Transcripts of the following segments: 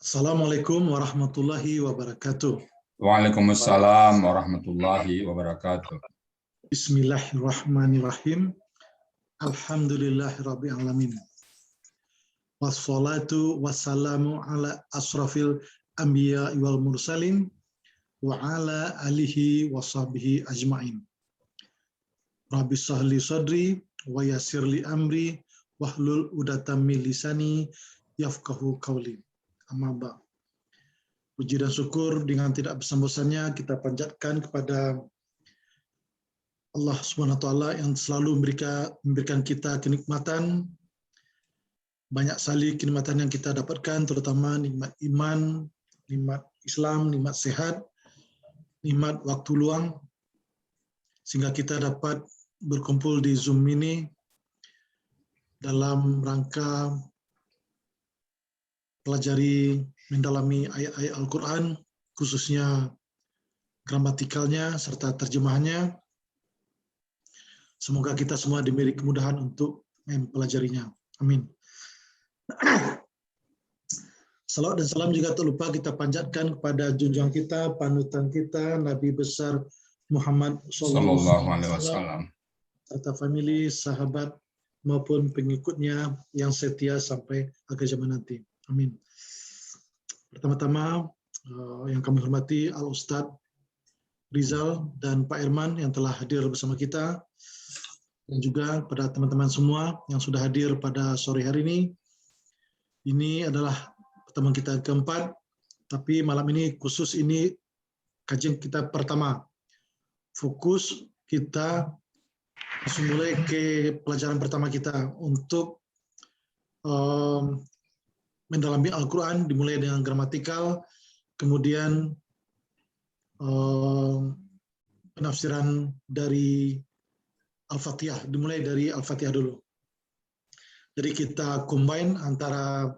Assalamualaikum warahmatullahi wabarakatuh. Waalaikumsalam warahmatullahi wabarakatuh. Bismillahirrahmanirrahim. Alhamdulillahirabbil alamin. Wassalatu wassalamu ala asrafil anbiya wal mursalin wa ala alihi washabihi ajmain. Rabbi shrahli sadri wa yassirli amri wahlul 'uqdatam min lisani yafqahu qawli. Amma ba'd. Puji dan syukur dengan tidak bosan-bosannya kita panjatkan kepada Allah SWT yang selalu memberikan kita kenikmatan. Banyak sekali kenikmatan yang kita dapatkan, terutama nikmat iman, nikmat Islam, nikmat sehat, nikmat waktu luang, sehingga kita dapat berkumpul di Zoom ini dalam rangka pelajari mendalami ayat-ayat Al-Quran, khususnya gramatikalnya serta terjemahannya. Semoga kita semua diberi kemudahan untuk mempelajarinya. Amin. Salawat dan salam juga tak lupa kita panjatkan kepada junjungan kita, panutan kita, Nabi besar Muhammad SAW, serta famili, sahabat, maupun pengikutnya yang setia sampai akhir zaman nanti. Amin. Pertama-tama yang kami hormati Al-Ustadz Rizal dan Pak Irman yang telah hadir bersama kita, dan juga pada teman-teman semua yang sudah hadir pada sore hari ini. Ini adalah pertemuan kita keempat, tapi malam ini khusus ini kajian kita pertama. Fokus kita langsung mulai ke pelajaran pertama kita untuk mendalami Al-Quran, dimulai dengan gramatikal, kemudian penafsiran dari Al-Fatihah, dimulai dari Al-Fatihah dulu. Jadi kita combine antara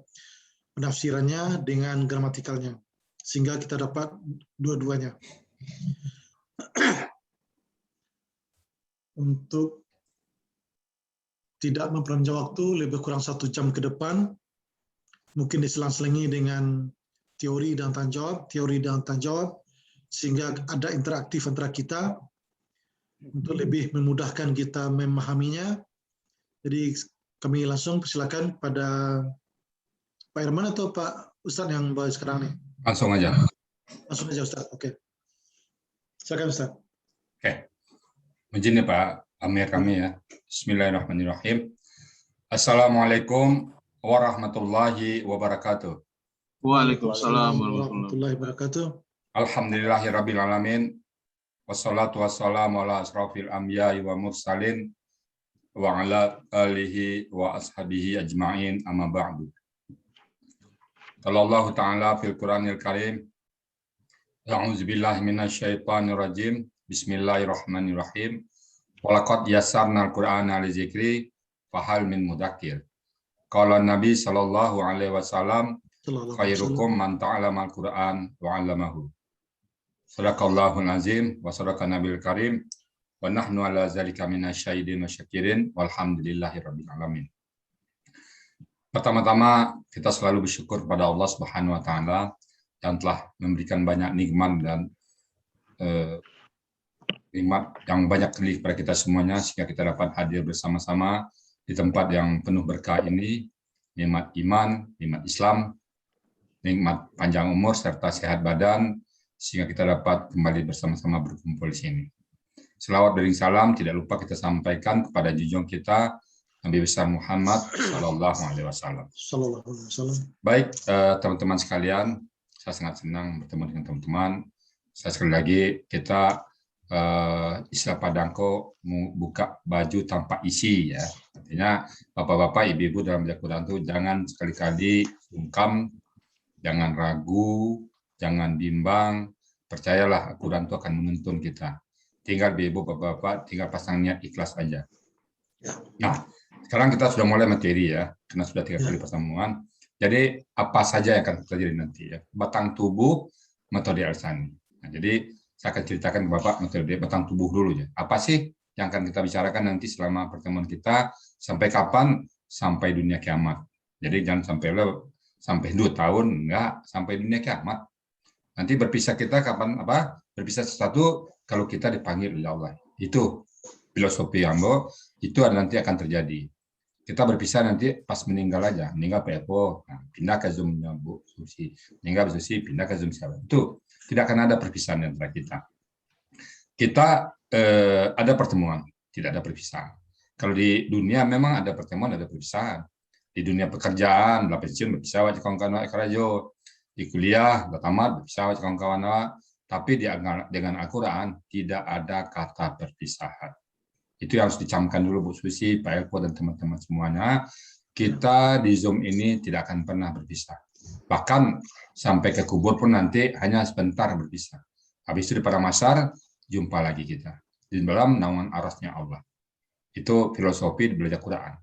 penafsirannya dengan gramatikalnya, sehingga kita dapat dua-duanya. Untuk tidak memperpanjang waktu, lebih kurang 1 jam ke depan, mungkin diselang-selingi dengan teori dan tanya jawab, sehingga ada interaktif antara kita untuk lebih memudahkan kita memahaminya. Jadi kami langsung persilakan pada Pak Irman atau Pak Ustadz yang bawa sekarang nih? Langsung aja. Langsung aja Ustadz, oke. Silakan Ustadz. Oke. Izin ya Pak Amir kami ya. Bismillahirrahmanirrahim. Assalamualaikum warahmatullahi wabarakatuh. Waalaikumsalam warahmatullahi wabarakatuh. Alhamdulillahirabbil alamin. Wassalatu wassalamu ala asrafil anbiya'i wa mursalin wa ala alihi wa ashabihi ajma'in amma ba'du. Qala ta'ala fil Qur'anil Karim. A'udzu billahi minasyaitonir rajim. Bismillahirrahmanirrahim. Walaqad yassarnal Qur'ana lizikri fahal min mudzakir. Qala Nabi sallallahu alaihi wasallam khairukum man ta'allamal Qur'an wa 'allamahu. Sadaqallahul azim wa sadaqa nabil karim wa nahnu ala zalika minasyahidin wa syakirin walhamdulillahirabbil alamin. Pertama-tama kita selalu bersyukur kepada Allah Subhanahu wa taala yang telah memberikan banyak nikmat dan nikmat yang banyak kali kepada kita semuanya sehingga kita dapat hadir bersama-sama di tempat yang penuh berkah ini, nikmat iman, nikmat Islam, nikmat panjang umur serta sehat badan, sehingga kita dapat kembali bersama-sama berkumpul di sini. Selawat dan salam tidak lupa kita sampaikan kepada junjungan kita Nabi besar Muhammad Sallallahu Alaihi Wasallam. Baik teman-teman sekalian, saya sangat senang bertemu dengan teman-teman. Saya sekali lagi kita istilah Padangko buka baju tanpa isi ya. Artinya bapak-bapak, ibu-ibu dalam belajar Quran itu jangan sekali-kali sungkan, jangan ragu, jangan bimbang, percayalah Al-Quran itu akan menuntun kita. Tinggal ibu bapak-bapak, tinggal pasangnya ikhlas aja. Nah, sekarang kita sudah mulai materi ya, karena sudah 3 kali pertemuan. Jadi apa saja yang akan kita pelajari nanti ya? Batang tubuh, metode Al-Sani. Nah, jadi saya akan ceritakan ke Bapak metode batang tubuh dulu ya. Apa sih yang akan kita bicarakan nanti selama pertemuan kita, sampai kapan? Sampai dunia kiamat. Jadi jangan sampai sampai 2 tahun, enggak, sampai dunia kiamat. Nanti berpisah kita kapan berpisah sesuatu kalau kita dipanggil oleh Allah. Itu filosofi Ambo, itu nanti akan terjadi. Kita berpisah nanti pas meninggal aja, meninggal Pak Eko, pindah ke Zoom-nya Bu Susi, meninggal Bu Susi, pindah ke Zoom siapa. Itu tidak akan ada perpisahan antara kita. Kita ada pertemuan, tidak ada perpisahan. Kalau di dunia memang ada pertemuan, ada perpisahan. Di dunia pekerjaan, pensiun berpisah wajah kawan-kawan karajo. Di kuliah, tamat berpisah wajah kawan-kawan. Tapi dengan Al-Quran tidak ada kata perpisahan. Itu yang harus dicamkan dulu Bu Susi, Pak Elko dan teman-teman semuanya. Kita di Zoom ini tidak akan pernah berpisah. Bahkan sampai ke kubur pun nanti hanya sebentar berpisah. Habis itu di padang mahsyar jumpa lagi kita di dalam naungan arasnya Allah. Itu filosofi belajar Quran.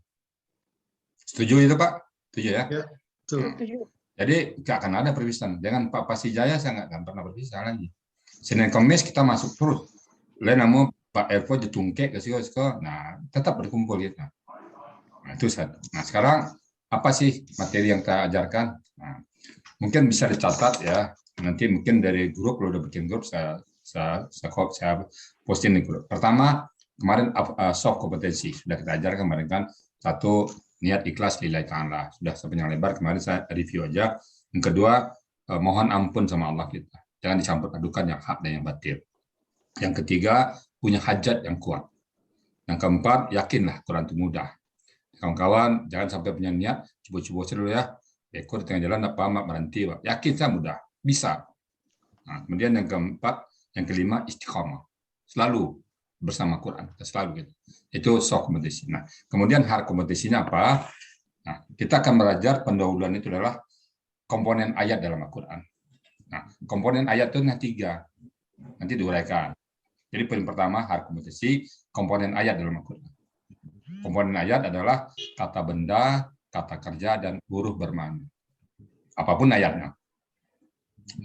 Setuju itu Pak? Setuju ya? Ya, setuju. Jadi nggak akan ada perpisahan. Dengan Pak Pasijaya saya nggak pernah berpisah lagi. Senin Kamis kita masuk terus. Lain namun Pak Elko ditungkek ke sini, nah tetap berkumpul gitu. Nah, itu satu. Nah sekarang apa sih materi yang kita ajarkan? Nah, mungkin bisa dicatat ya. Nanti mungkin dari grup, kalau udah bikin grup saya posting di grup. Pertama kemarin soft kompetensi sudah kita ajarkan kemarin kan. Satu, niat ikhlas lillahi ta'ala. Sudah sepanjang lebar kemarin saya review aja. Yang kedua, mohon ampun sama Allah kita. Jangan dicampur adukan yang hak dan yang batil. Yang ketiga, punya hajat yang kuat. Yang keempat, yakinlah Quran itu mudah. Kawan-kawan, jangan sampai punya niat, coba-coba dulu ya. Ekor di tengah jalan, apa berhenti. Yakin saya mudah, bisa. Nah, kemudian yang keempat, yang kelima, istiqamah. Selalu bersama Quran, selalu gitu. Itu soft kompetisi. Nah, kemudian hard kompetisinya apa? Nah, kita akan belajar pendahuluan itu adalah komponen ayat dalam Al-Quran. Nah, komponen ayat itu nanti 3. Nanti diuraikan. Jadi poin pertama, hard kompetisi, komponen ayat dalam Al-Quran. Komponen ayat adalah kata benda, kata kerja, dan huruf bermakna. Apapun ayatnya.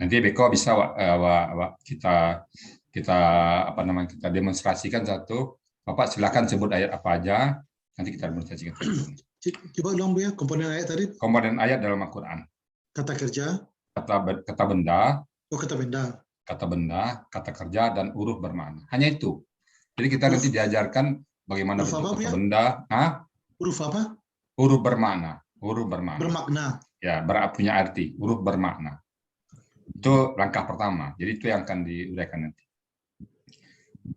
Nanti Beko bisa kita demonstrasikan satu. Bapak silakan sebut ayat apa aja. Nanti kita demonstrasikan. Coba ulang Bu ya, komponen ayat tadi. Komponen ayat dalam Al-Quran. Kata kerja. Kata benda. Oh, kata benda. Kata benda, kata kerja, dan huruf bermakna. Hanya itu. Jadi kita nanti diajarkan bagaimana bentuk kata benda. Huruf apa? Huruf bermakna. Huruf bermakna. Bermakna. Ya, punya arti. Huruf bermakna. Itu langkah pertama. Jadi itu yang akan diuraikan nanti.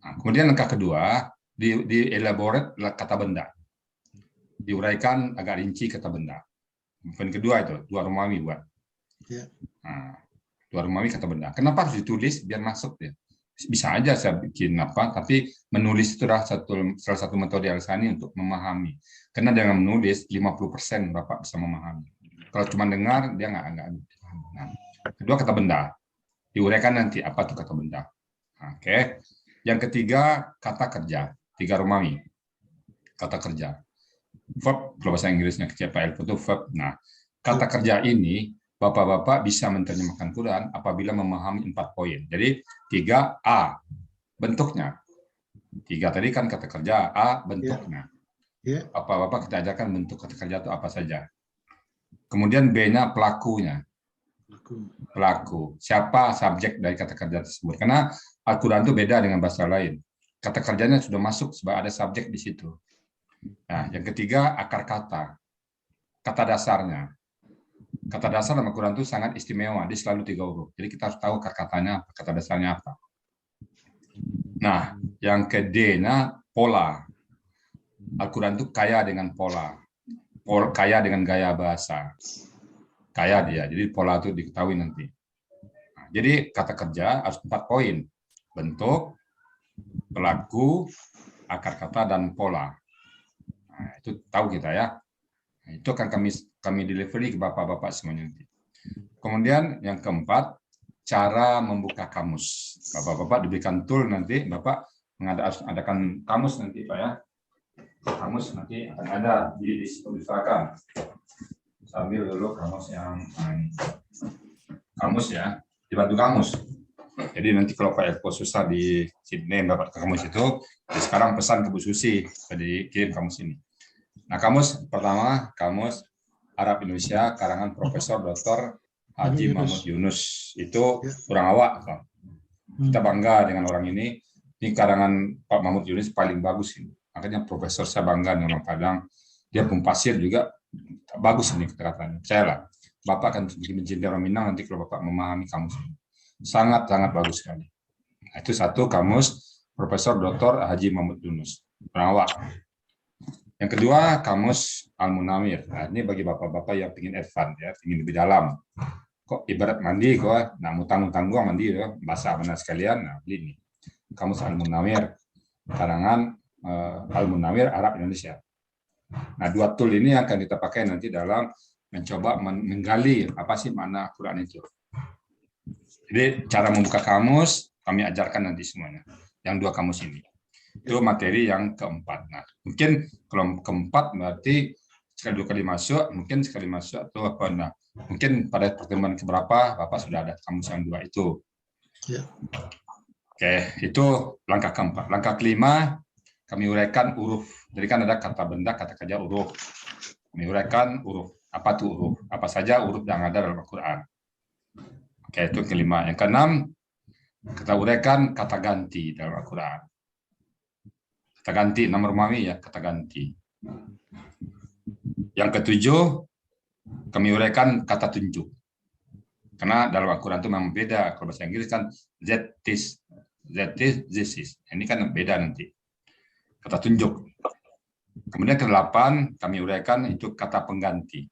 Nah, kemudian langkah kedua, di-elaborate kata benda. Diuraikan agak rinci kata benda. Poin kedua itu, dua Romawi buat. Ya. Nah, dua Romawi kata benda. Kenapa harus ditulis biar masuk ya? Bisa aja saya bikin tapi menulis itu adalah salah satu metode Al-Sani untuk memahami. Karena dengan menulis 50% Bapak bisa memahami. Kalau cuma dengar dia nggak paham. Nah, kedua kata benda. Diuraikan nanti apa itu kata benda. Oke. Yang ketiga kata kerja. 3 Romawi. Kata kerja. Verb, kalau bahasa Inggrisnya CPL itu verb. Nah, kata kerja ini Bapak-bapak bisa menerjemahkan Quran apabila memahami 4 poin. Jadi 3A, bentuknya. 3 tadi kan kata kerja, A, bentuknya. Bapak-bapak kita ajarkan bentuk kata kerja itu apa saja. Kemudian B-nya pelakunya. Pelaku. Siapa subjek dari kata kerja tersebut. Karena Al-Quran itu beda dengan bahasa lain. Kata kerjanya sudah masuk sebab ada subjek di situ. Nah, yang ketiga akar kata. Kata dasarnya. Kata dasar dalam Al-Quran itu sangat istimewa, dia selalu 3 huruf. Jadi kita harus tahu akar katanya, kata dasarnya apa. Nah, yang ke D-nya pola. Al-Quran itu kaya dengan pola. Kaya dengan gaya bahasa. Kaya dia, jadi pola itu diketahui nanti. Nah, jadi kata kerja harus 4 poin. Bentuk, pelaku, akar kata, dan pola. Nah, itu tahu kita ya. Nah, itu akan kami delivery ke bapak-bapak semuanya nanti. Kemudian yang keempat, cara membuka kamus. Bapak-bapak diberikan tool nanti, Bapak harus adakan kamus nanti Pak ya. Kamus nanti akan ada diusahakan. Sambil dulu kamus yang kamus ya, dibantu kamus. Jadi nanti kalau Pak Elko susah di Sydney dapat kamus itu, sekarang pesan ke Bu Susi, dikirim kamus ini. Nah, kamus pertama, kamus Arab Indonesia karangan Profesor Dr. Haji Mahmud Yunus. Itu kurang awak. Kita bangga dengan orang ini. Ini karangan Pak Mahmud Yunus paling bagus ini. Makanya profesor saya bangga dengan orang Padang. Dia pempasir juga bagus ini kata-katanya. Percayalah, Bapak akan bikin mencintai orang Minang nanti kalau Bapak memahami kamus ini. Sangat-sangat bagus sekali. Nah, itu satu kamus Profesor Dr. Haji Mahmud Yunus. Kurang awak. Yang kedua, kamus Al-Munawir. Nah, ini bagi bapak-bapak yang ingin advance, ya, ingin lebih dalam. Kok ibarat mandi, kok, nah mutang-mutang gua mandi, ya, basah benar sekalian. Nah, beli ini. Kamus Al-Munawir, karangan Al-Munawir Arab Indonesia. Nah, dua tool ini akan kita pakai nanti dalam mencoba menggali apa sih makna Quran itu. Jadi, cara membuka kamus, kami ajarkan nanti semuanya. Yang dua kamus ini. Itu materi yang keempat. Nah, mungkin kalau keempat berarti sekali dua kali masuk, mungkin sekali masuk atau apa. Nah, mungkin pada pertemuan keberapa Bapak sudah ada kamus yang dua itu. Ya. Oke, itu langkah keempat. Langkah kelima, kami uraikan huruf. Jadi kan ada kata benda, kata kerja, huruf. Kami uraikan huruf. Apa tuh huruf? Apa saja huruf yang ada dalam Al-Quran. Oke, itu kelima. Yang keenam, kita uraikan kata ganti dalam Al-Quran. Kata ganti, nama Romawi ya, kata ganti. Yang ketujuh, kami uraikan kata tunjuk. Karena dalam Al-Quran itu memang beda. Kalau bahasa Inggris kan that is, this is. Ini kan beda nanti. Kata tunjuk. Kemudian ke-8, kami uraikan itu kata pengganti.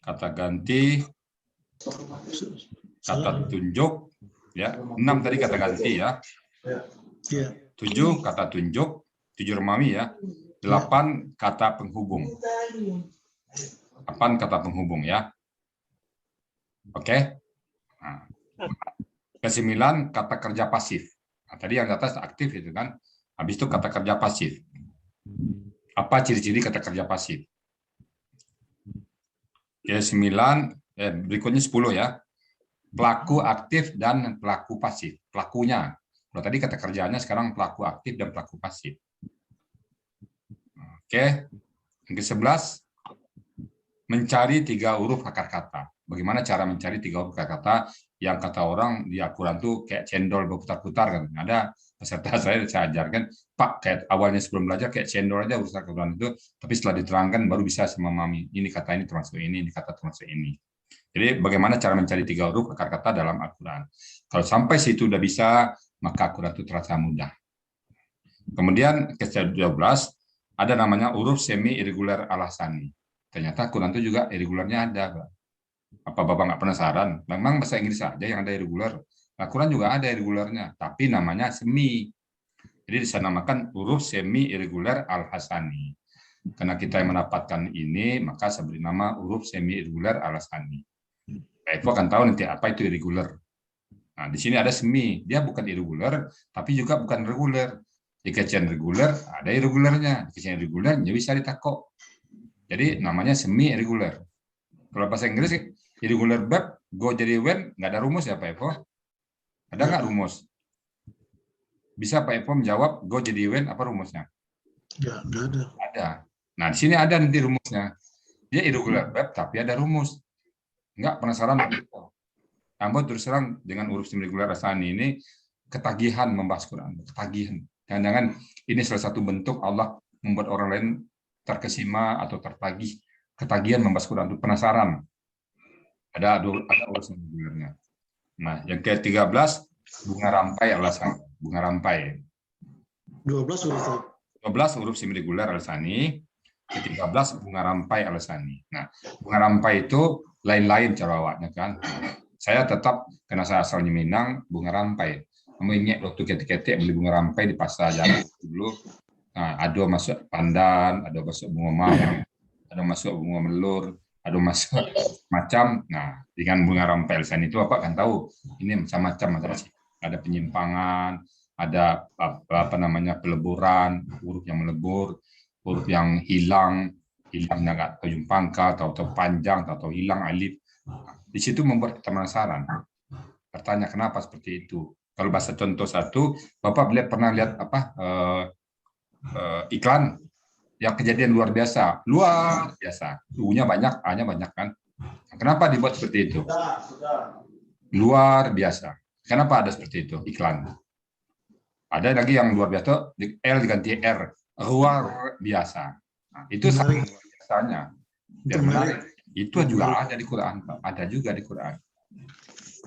Kata ganti, kata tunjuk, ya. 6 tadi kata ganti ya. 7 kata tunjuk, 7 Romawi ya. 8 kata penghubung. 8 kata penghubung ya. Oke. Nah. Ke-9 kata kerja pasif. Nah, tadi yang di atas aktif itu kan. Habis itu kata kerja pasif. Apa ciri-ciri kata kerja pasif? Ke-9 berikutnya 10 ya. Pelaku aktif dan pelaku pasif. Pelakunya. Kalau tadi kata kerjanya, sekarang pelaku aktif dan pelaku pasif. Oke. Yang ke-11, mencari 3 huruf akar kata. Bagaimana cara mencari 3 huruf akar kata yang kata orang di Al-Quran tuh kayak cendol berputar-putar kan. Ada peserta saya ajarkan, Pak, kayak awalnya sebelum belajar kayak cendol aja urusan Al-Quran itu, tapi setelah diterangkan baru bisa memahami ini kata ini termasuk ini kata termasuk ini. Jadi bagaimana cara mencari 3 huruf akar kata dalam Al-Quran. Kalau sampai situ udah bisa, maka Al-Quran itu terasa mudah. Kemudian ke-12 ada namanya huruf semi irregular al-Hasani. Ternyata Al-Quran itu juga irregularnya ada, Pak. Apa Bapak nggak penasaran? Memang bahasa Inggris saja yang ada irregular. Al-Quran juga ada irregularnya, tapi namanya semi. Jadi disanamakan huruf semi irregular al-Hasani. Karena kita yang mendapatkan ini, maka saya beri nama huruf semi irregular al-Hasani. Pak akan tahu nanti apa itu irregular. Nah, di sini ada semi, dia bukan irregular, tapi juga bukan reguler. Jika kecian reguler, ada irregularnya. Kecian reguler, jadi bisa ditakok. Jadi namanya semi irregular. Kalau bahasa Inggris, irregular verb, go jadi when, nggak ada rumus ya Pak Evo? Ada nggak rumus? Bisa Pak Evo menjawab, go jadi when, apa rumusnya? Ya, nggak ada. Ada. Nah, di sini ada nanti rumusnya. Dia irregular verb, tapi ada rumus. Nggak penasaran? Namun terus terang dengan huruf semi irregular al-Hasani ini ketagihan membahas Quran, ketagihan. Jangan-jangan ini salah satu bentuk Allah membuat orang lain terkesima atau tertagih, ketagihan membahas Quran itu penasaran. Ada huruf semi irregularnya. Nah, yang ke-13 bunga rampai al-Hasani, bunga rampai. 12 huruf. 12 huruf semi irregular al-Hasani, ke-13 bunga rampai al-Hasani. Nah, bunga rampai itu lain-lain cara awaknya kan. Saya tetap, karena saya asalnya Minang, bunga rampai. Kamu ingat waktu ketik-ketik beli bunga rampai di pasar jalan dulu. Nah, ada masuk pandan, ada masuk bunga mawar, ada masuk bunga melur, ada masuk macam. Nah, dengan bunga rampai al-Hasani itu Bapak kan tahu ini macam-macam, ada penyimpangan, ada apa namanya peleburan, huruf yang melebur, huruf yang hilangnya nggak ujung pangkal, atau panjang, atau hilang alif. Di situ membuat kita penasaran. Bertanya kenapa seperti itu. Kalau bahasa contoh satu, Bapak pernah lihat apa iklan yang kejadian luar biasa. Luar biasa. U-nya banyak, A-nya banyak kan. Kenapa dibuat seperti itu? Luar biasa. Kenapa ada seperti itu iklan? Ada lagi yang luar biasa, L diganti R. Luar biasa. Nah, itu saking luar biasanya. Biar menarik. Itu juga ada di Quran, Pak. Ada juga di Quran.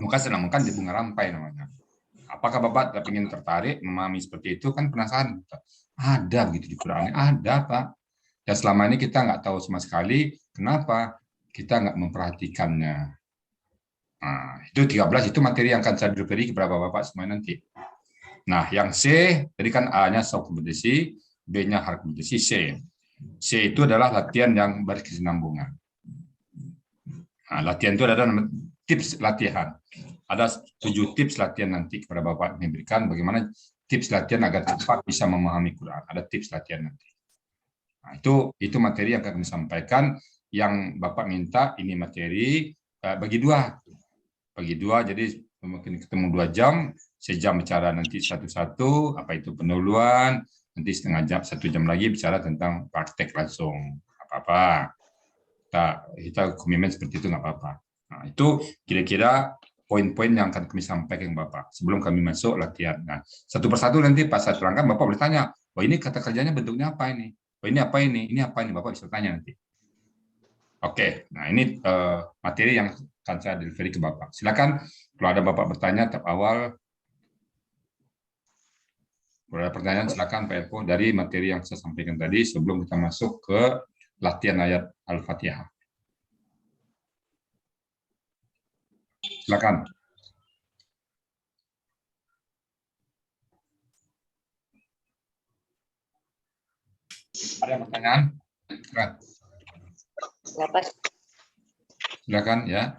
Maka senangkan di bunga rampai namanya. Apakah Bapak ingin tertarik memahami seperti itu? Kan penasaran. Ada begitu di Quran. Ada, Pak. Dan selama ini kita nggak tahu sama sekali kenapa kita nggak memperhatikannya. Nah, itu 13 itu materi yang akan saya beri kepada Bapak semua nanti. Nah, yang C, tadi kan A-nya soal kompetisi, B-nya hard kompetisi, C. C itu adalah latihan yang berkesinambungan. Nah, latihan itu ada tips latihan. Ada 7 tips latihan nanti kepada Bapak memberikan bagaimana tips latihan agar cepat bisa memahami Quran. Ada tips latihan nanti. Nah, itu materi yang akan kami sampaikan. Yang Bapak minta ini materi bagi dua. Bagi dua, jadi mungkin ketemu 2 jam, sejam bicara nanti satu-satu, apa itu pendahuluan, nanti setengah jam, 1 jam lagi bicara tentang praktek langsung. Apa-apa. Kita komitmen seperti itu nggak apa-apa. Nah, itu kira-kira poin-poin yang akan kami sampaikan Bapak sebelum kami masuk latihan. Nah, satu persatu nanti pas saya terangkan Bapak boleh tanya, oh ini kata kerjanya bentuknya apa ini? Oh ini apa ini? Ini apa ini? Bapak bisa tanya nanti. Oke, nah ini materi yang akan saya delivery ke Bapak. Silakan kalau ada Bapak bertanya tahap awal. Kalau ada pertanyaan silakan Pak Eko dari materi yang saya sampaikan tadi sebelum kita masuk ke latihan ayat Al-Fatihah. Silakan. Ada pertanyaan? Silakan ya.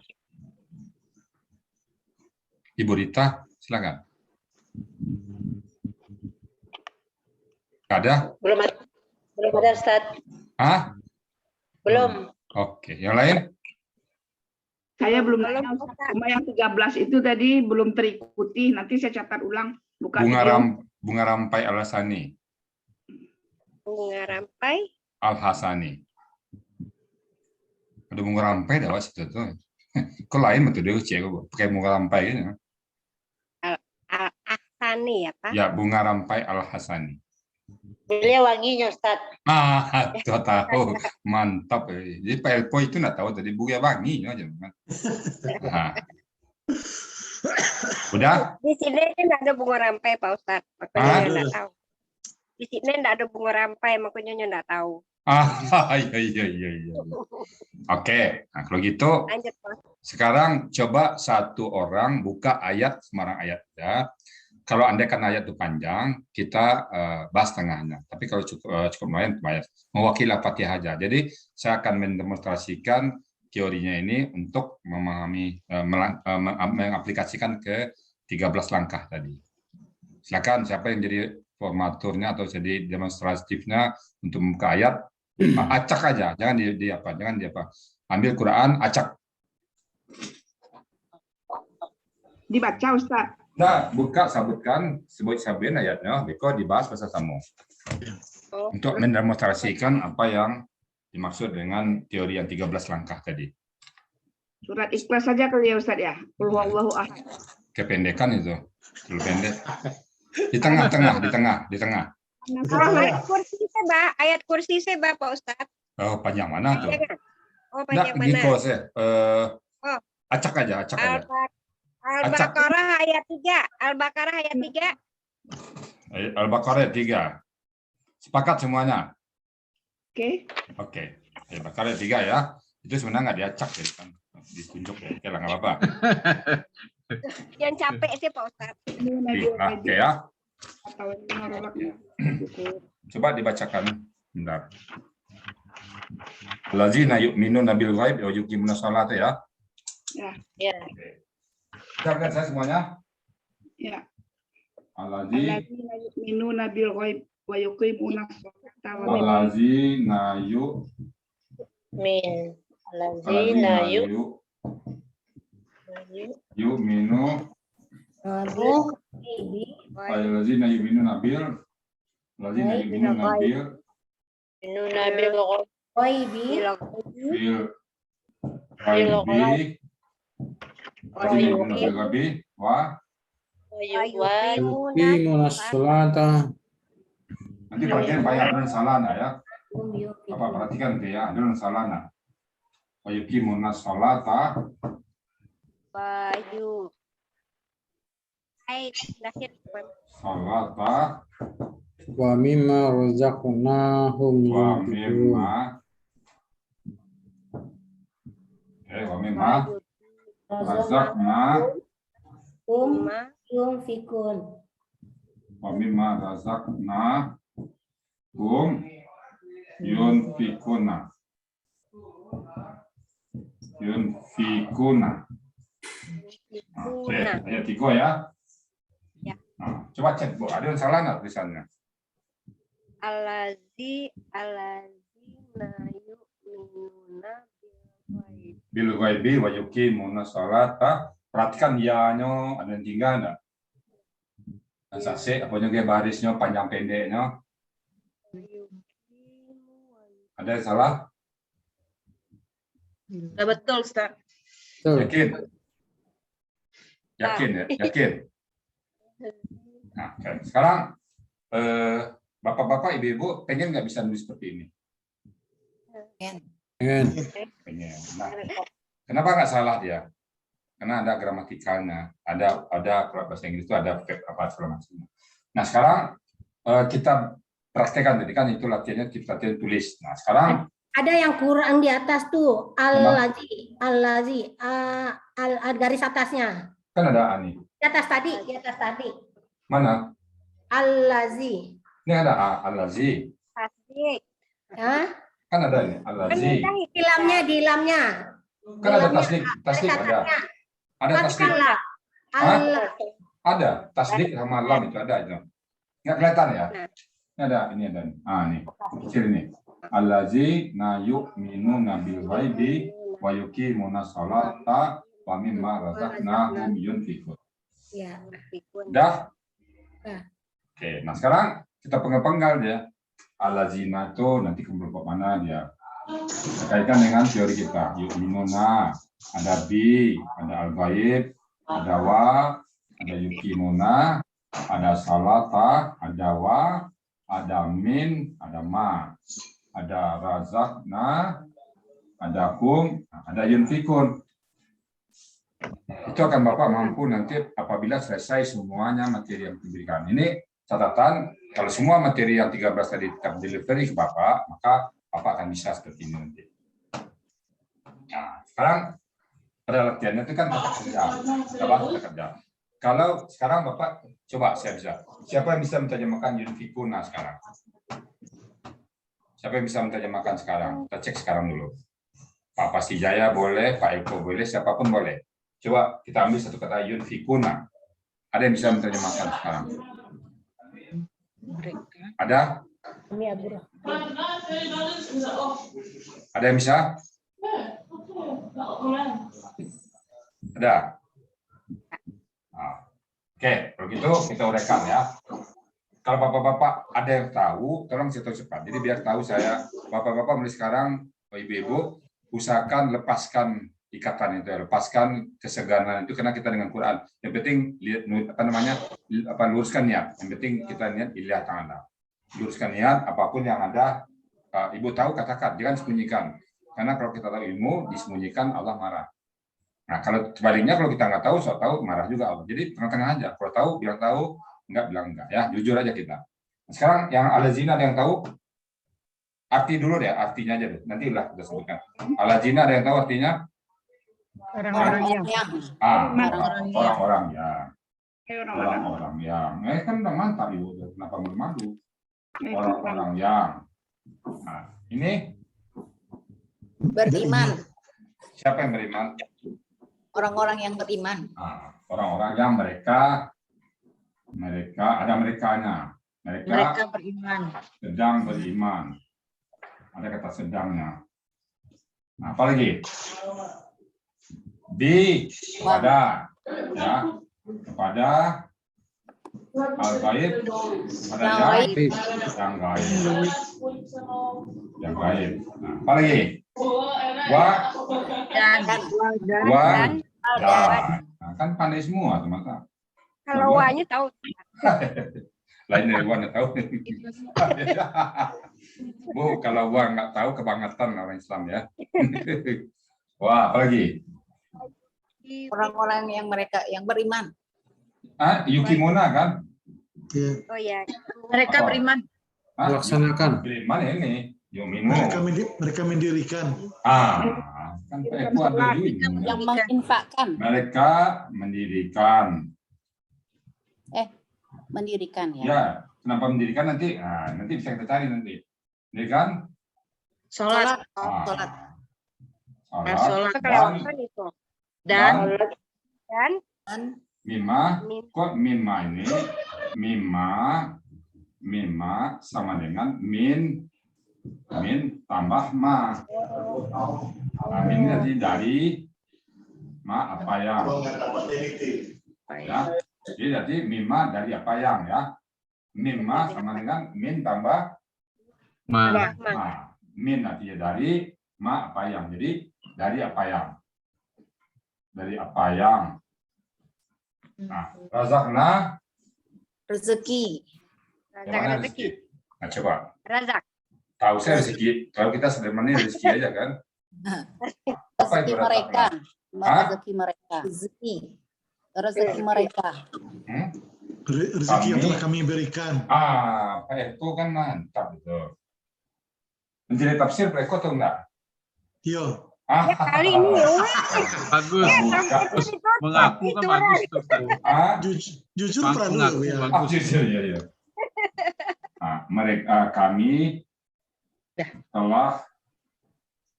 Ibu Rita, silakan. Ada? Belum ada Ustaz. Hah? Belum. Oke, yang lain? Saya belum nanya, cuma yang 13 itu tadi belum terikuti. Nanti saya catat ulang. Buka Bunga rampai Al-Hasani. Bunga rampai Al-Hasani. Ada bunga rampai dah situ tuh. Kok lain betul dia cek pakai bunga rampai gitu. Al-Ahsani ya Pak? Ya, bunga rampai Al-Hasani. Beliau wanginya Ustaz. Tahu. Mantap. Jadi Pak Elpo itu nggak tahu tadi bunga wangi aja. Nah. Udah? Di sini nggak ada bunga rampai Pak Ustaz. Makanya nggak tahu. Di sini nggak ada bunga rampai, makanya nggak tahu. Iya. Oke, nah kalau gitu, lanjut, Pak. Sekarang coba satu orang buka ayat sembarang ayat ya. Kalau andai kan ayat itu panjang, kita bahas tengahnya. Tapi kalau cukup lumayan, mewakili Al-Fatihah aja. Jadi saya akan mendemonstrasikan teorinya ini untuk memahami, mengaplikasikan ke 13 langkah tadi. Silakan siapa yang jadi formaturnya atau jadi demonstratifnya untuk membuka ayat, acak aja, jangan di apa, ambil Quran, acak. Dibaca Ustaz. Nah, buka sabutkan sebut-sabutin ayatnya, beko dibahas bahasa tamu. Untuk mendemonstrasikan apa yang dimaksud dengan teori yang 13 langkah tadi. Surat Ikhlas saja kali ya Ustaz ya. Qul huwallahu ahad. Kependekan itu, terlalu pendek. Di tengah. Ayat kursi saya, ayat kursi saya Pak Ustaz. Oh, panjang mana tuh? Oh, panjang mana? Acak aja. Al-Baqarah ayat 3. Al-Baqarah ayat 3. Al-Baqarah ayat 3. Sepakat semuanya? Oke. Al-Baqarah ayat 3 ya. Itu sebenarnya nggak diacak ya, kan? Ditunjuk ya. Oke lah, nggak apa-apa. Yang capek sih Pak Ustaz. Oke ya. Coba dibacakan. Bentar. Allazina yu'minuna bil ghaib wa yuqimuna sholata ya. Ya. Kita lihat saya semuanya. Ya. Allazina yu'minuna bil ghaib wa yuqimuna sholata wa allazina yu'minu allazina yu'minuna bil Yu'minuna bil ghaibi bil ghaibi wa yuqimuna sholata. nanti perhatian banyak ada salana ya. Apa perhatikan itu ya, ada salana. Wa yuqimuna sholata sholata Wa mimma razaqnahum wa yunfiqun. mimma razaqna yunfikun. wa mimma razaqna yunfikuna. Oke, ayat 3 ya. Ya. Nah, coba cek Bu, ada yang salah nggak tulisannya? Allazina yu'minuna Bil ghaibi wa yuqimuna sholata. Perhatikan ya-nya ada yang tinggal enggak? Sase apa juga barisnya panjang pendeknya? Ada yang salah? Betul, Ustaz. Betul. Yakin? Yakin ya? Yakin? Nah, oke. Sekarang bapak-bapak, ibu-ibu pengen nggak bisa nulis seperti ini? Pengen. Pengen. Nah, kenapa nggak salah dia? Karena ada gramatikalnya, ada kalau bahasa Inggris itu ada verb apa segala macam. Nah, sekarang kita praktekkan tadi kan itu latihannya kita latihan tulis. Nah, sekarang ada yang kurang di atas tuh, al-lazi, garis atasnya. kan ada ani. Di atas tadi. Mana? Al-lazi. Ini ada al-lazi. tasdik. Hah? Kan ada ini al-lazi. Di lamnya. Kan ada tasdik ada. Ada tasdik. Matikanlah. Ada tasdik sama lam itu ada itu. Nggak kelihatan ya? Ini ada, ini ada. Nih. Kecil ini. Allazi na yu'minuna bil ghaibi wa yuqimuna sholata wa mimma razaqnahum yunfiqun. Ya. Dah? Dah. Oke, nah sekarang kita penggal dia. Allazina itu nanti kelompok mana dia? Kaitkan dengan teori kita. Yu'minuna, ada bi, ada al-ghaib, ada wa, ada yuqimuna, ada salata, ada wa, ada min, ada ma, ada razaqna, ada hum, ada yunfikun. Itu akan Bapak mampu nanti apabila selesai semuanya materi yang diberikan. Ini catatan, kalau semua materi yang 13 tadi delivery ke Bapak, maka Bapak akan bisa seperti ini nanti. Nah, sekarang pada latihannya itu kan kata kerja. Kalau sekarang Bapak coba saya bisa. Siapa yang bisa menterjemahkan yunfikuna sekarang? Siapa yang bisa menterjemahkan sekarang? Kita cek sekarang dulu. Pak Pasijaya boleh, Pak Eko boleh, siapapun boleh. Coba kita ambil satu kata yunfikuna. Ada yang bisa menterjemahkan sekarang? Ada? Ada yang bisa? Ada? Oke, kalau gitu kita uraikan ya. Kalau bapak-bapak ada yang tahu, tolong saya tahu cepat. Jadi biar tahu saya, bapak-bapak mulai sekarang, ibu-ibu, usahakan lepaskan ikatan itu, lepaskan kesegaran itu karena kita dengan Quran. Yang penting lihat luruskan niat. Yang penting kita niat ilah ta'ala. Luruskan niat, apapun yang ada, ibu tahu katakan, jangan sembunyikan. Karena kalau kita tahu ilmu, disembunyikan Allah marah. Nah, kalau sebaliknya kalau kita nggak tahu, so tahu marah juga Allah. Jadi tengah-tengah aja. Kalau tahu, bilang tahu, enggak bilang enggak. Ya, jujur aja kita. Nah, sekarang yang al-lazina ada yang tahu, arti dulu deh, artinya aja deh. Nanti lah kita sebutkan. Al-lazina ada yang tahu artinya? Orang-orang yang. Orang-orang yang. Orang-orang yang. Kan udah mantap ibu. Kenapa malu-malu? Orang-orang yang. Nah, ini beriman. Siapa yang beriman? Orang-orang yang beriman. Orang-orang yang mereka ada merekanya. Mereka beriman. Sedang beriman. Ada kata sedangnya. Nah, apa lagi? Kepada, ya, kepada Al-ghaib ada Yang yang gaib. yang gaib. Yang gaib. Nah, apa lagi? Wa Dan. dan. Nah, kan pandai semua teman-teman. Kalau wanya tahu. Lain dari wa nggak tahu. Bu, kalau wa nggak tahu kebangetan orang Islam ya. Wah, apa lagi? Orang-orang yang beriman. Yukimuna kan? Ya. Oh ya. Mereka Apa? beriman. Melaksanakan. Beriman ya ini. Yuminu. Mereka mendirikan. Kan itu ada yu'minu. Yang menginfakkan. Mereka mendirikan. Mendirikan ya. Ya, kenapa mendirikan nanti? Nanti bisa kita cari nanti. Mendirikan? Sholat. Sholat. Sholat. Kelewatan itu. Dan. Dan Dan Mima, kok mima ini? Mima sama dengan min tambah ma. Nah, min nanti dari ma apa yang? Ya, jadi nanti mima dari apa yang ya? Mima sama dengan min tambah Ma. ma. Min nanti dari ma apa yang? Jadi dari apa yang? Dari apa yang? Nah, razakna rezeki. yang mana rezeki. rezeki? Nah, coba. Razak. Tahu saya rezeki. Kalau kita sebenarnya rezeki aja kan? Apa Rezeki itu mereka. razakna? Rezeki mereka. Rezeki mereka. Rezeki yang telah kami berikan. Pak Eko kan mantap itu. Menjadi tafsir Pak Eko atau enggak? Yo. Ya kali ini ya. Bagus. Mengaku kan bagus tuh. Jujur Mengaku perlu ya. bagus. Iya. Mereka kami telah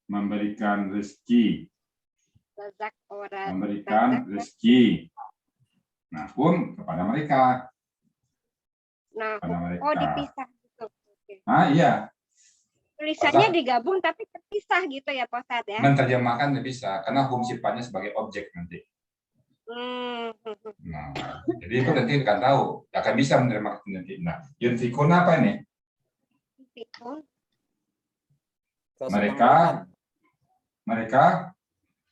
memberikan rezeki. Razak orang. Memberikan rezeki. Nah, pun kepada mereka. Nah, Kepada mereka. oh dipisah gitu. Oke. Iya. Tulisannya digabung tapi terpisah gitu ya Pak Ustadz ya. Menerjemahkan bisa, karena hukum sifatnya sebagai objek nanti. Nah, jadi itu nanti akan tahu, akan bisa menerjemahkan nanti. Nah, yunfikun apa ini? Mereka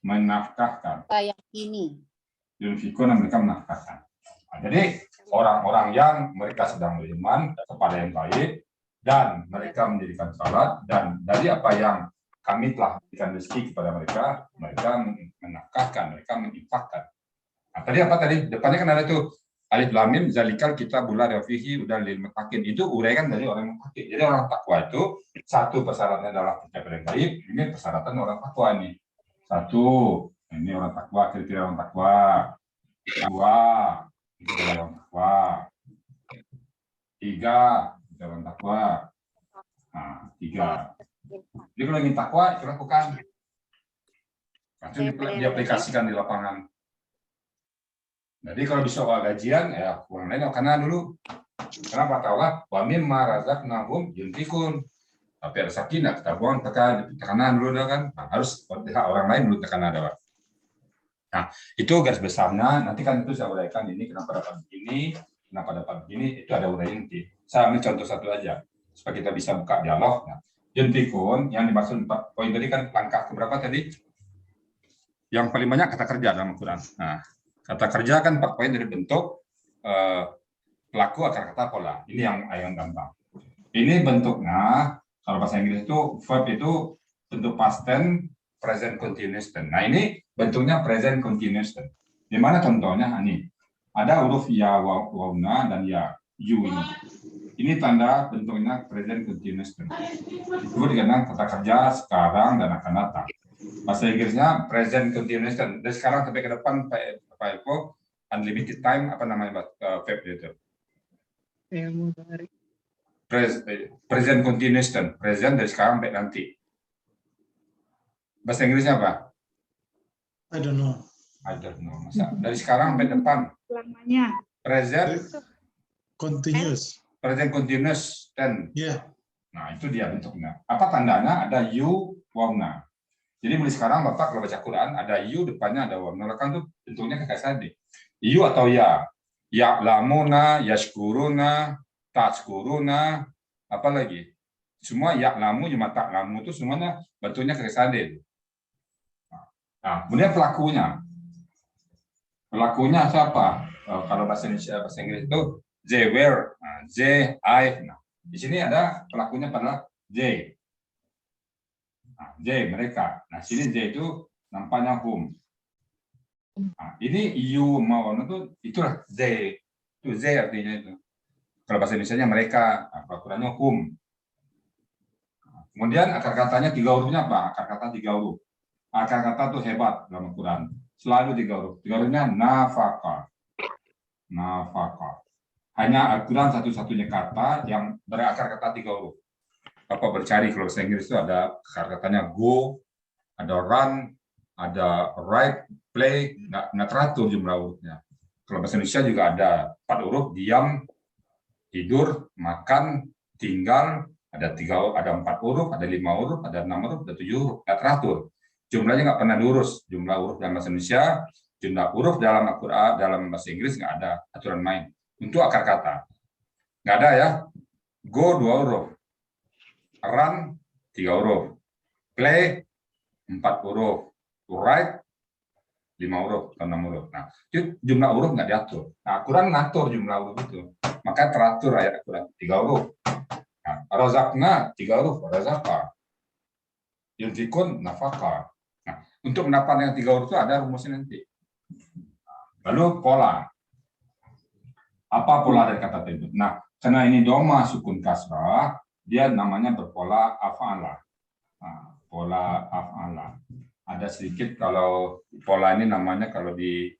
menafkahkan. Kayak ini. Yunfikun mereka menafkahkan. Nah, jadi orang-orang yang mereka sedang beriman kepada yang baik dan mereka mendirikan salat dan dari apa yang kami telah berikan rezeki kepada mereka menafkahkan, mereka menginfakkan. Nah, tadi apa tadi? Depannya kan ada tuh alif lam mim zalikal kitabul la raiba fihi hudal lil muttaqin. Itu uraian dari orang muttaqin. Jadi orang takwa itu satu persyaratannya adalah pencapaian yang baik. Ini persyaratan orang takwa nih. Satu, ini orang takwa, kriteria orang takwa. Dua, kriteria orang takwa. Tiga, orang takwa. Nah, tiga. Jadi kalau ingin takwa, itu lakukan. Nanti diaplikasikan di lapangan. Jadi kalau bisa gajian, ya uang lain karena dulu. Kenapa tahulah? Wa mimma razaqnahum yunfikun. Tapi ada sakinah, kita buang tekanan dulu kan. Nah, harus orang lain dulu tekanan ada. Nah, itu garis besarnya. Nanti kan itu saya uraikan ini kenapa dapat begini, kenapa dapat begini, itu ada uraian nanti. Saya ambil contoh satu aja supaya kita bisa buka dialog. Nah, yunfikun yang dimaksud 4 poin tadi kan langkah keberapa tadi? Yang paling banyak kata kerja dalam Al-Quran. Nah, kata kerja kan 4 poin dari bentuk pelaku akar kata pola. Ini yang gampang. Ini bentuknya kalau bahasa Inggris itu verb itu bentuk past tense, present continuous tense. Nah, ini bentuknya present continuous tense. Di mana contohnya? Ini ada huruf ya, wauna dan ya, you ini. Ini tanda bentuknya present continuous tense. Itu dikatakan kata kerja sekarang dan akan datang. Bahasa Inggrisnya present continuous tense. Dari sekarang sampai ke depan Pak Eko, unlimited time apa namanya verb itu? Present continuous tense. Present dari sekarang sampai nanti. Bahasa Inggrisnya apa? I don't know. Masa dari sekarang sampai depan. Lamanya. Present Continuous. Present continuous tense. Ya. Nah, itu dia bentuknya. Apa tandanya? Ada you, wauna. Jadi mulai sekarang Bapak kalau baca Quran ada you depannya ada wauna. Kan tuh bentuknya kayak tadi. You atau ya. Ya'lamuna, yashkuruna, tashkuruna, apa lagi? Semua ya'lamu, cuma ta'lamu itu semuanya bentuknya kesalin. Nah, kemudian pelakunya. Pelakunya siapa? Kalau bahasa Indonesia, bahasa Inggris itu they were, they, I. Nah, di sini ada pelakunya pada they. Nah, they, mereka. Nah, sini they itu nampaknya whom. Nah, ini you mau itulah they. Itu they artinya itu. Kalau bahasa Indonesia mereka, pelakunya whom. Kemudian akar katanya 3 hurufnya apa? Akar kata 3 huruf. Akar kata itu hebat dalam Al-Quran. Selalu 3 huruf. 3 hurufnya nafaka. Nafaka. Hanya Al-Quran satu-satunya kata yang berakar kata 3 huruf. Bapak bercari kalau bahasa Inggris itu ada akar katanya go, ada run, ada write, play, nggak teratur jumlah hurufnya. Kalau bahasa Indonesia juga ada 4 huruf, diam, tidur, makan, tinggal, ada 4 huruf, ada 5 huruf, ada 6 huruf, ada 7 huruf, nggak teratur. Jumlahnya nggak pernah diurus. Jumlah huruf dalam bahasa Indonesia, jumlah huruf dalam Al-Quran, dalam bahasa Inggris nggak ada aturan main. Untuk akar kata, nggak ada ya. Go 2 huruf, run 3 huruf, play 4 huruf, write 5 huruf atau 6 huruf. Nah, itu jumlah huruf nggak diatur. Nah, Al-Quran ngatur jumlah huruf itu. Maka teratur ayat Al-Quran 3 huruf. Nah, razaqna 3 huruf, razaqa. Yunfikun nafaka. Nah, untuk mendapatkan yang 3 huruf itu ada rumusnya nanti. Lalu pola. Apa pola dari kata tersebut? Nah, karena ini doma sukun kasrah, dia namanya berpola af'ala. Nah, pola af'ala. Ada sedikit kalau pola ini namanya kalau di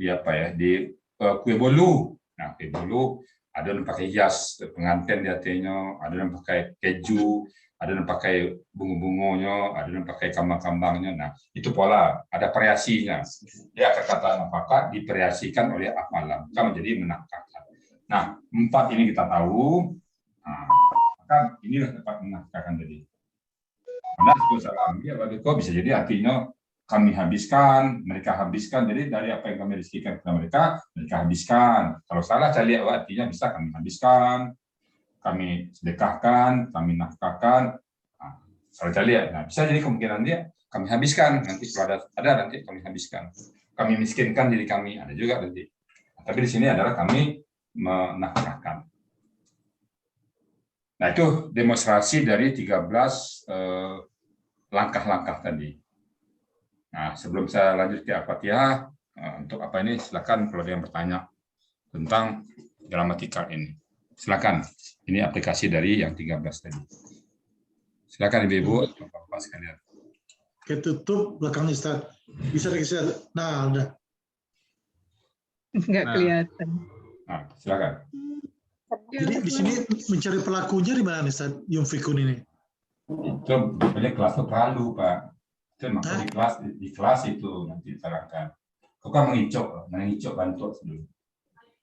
apa ya, di kue bolu. Nah, kue bolu ada yang pakai hias pengantin di hatinya, ada yang pakai keju, ada yang pakai bunga-bunganya, ada yang pakai kambang-kambangnya. Nah, itu pola, ada variasinya. Dia kata nafkah divariasikan oleh afalan, maka menjadi menafkahkan. Nah, 4 ini kita tahu. Nah, maka inilah tempat menafkahkan jadi. Karena salam ya kok bisa jadi artinya kami habiskan, mereka habiskan. Jadi dari apa yang kami rezekikan kepada mereka habiskan. Kalau salah saya lihat artinya bisa kami habiskan, kami sedekahkan, kami nafkahkan. Nah, saya lihat, nah, bisa jadi kemungkinan dia kami habiskan. Nanti kalau ada nanti kami habiskan. Kami miskinkan diri kami, ada juga nanti. Nah, tapi di sini adalah kami menafkahkan. Nah, itu demonstrasi dari 13 langkah-langkah tadi. Nah, sebelum saya lanjut ke Al-Fatihah, untuk apa ini silakan kalau ada yang bertanya tentang gramatikal ini. Silakan. Ini aplikasi dari yang 13 tadi. Silakan Ibu-ibu, Bapak-bapak sekalian. Ketutup belakang Ustaz. Bisa digeser. Nah, udah. Nggak kelihatan. Nah, silakan. Jadi di sini mencari pelakunya di mana Ustaz? Yunfikun ini. Itu banyak kelas itu terlalu, Pak. Itu maksudnya di kelas itu nanti diterangkan. Kau kan mengicok bantu dulu.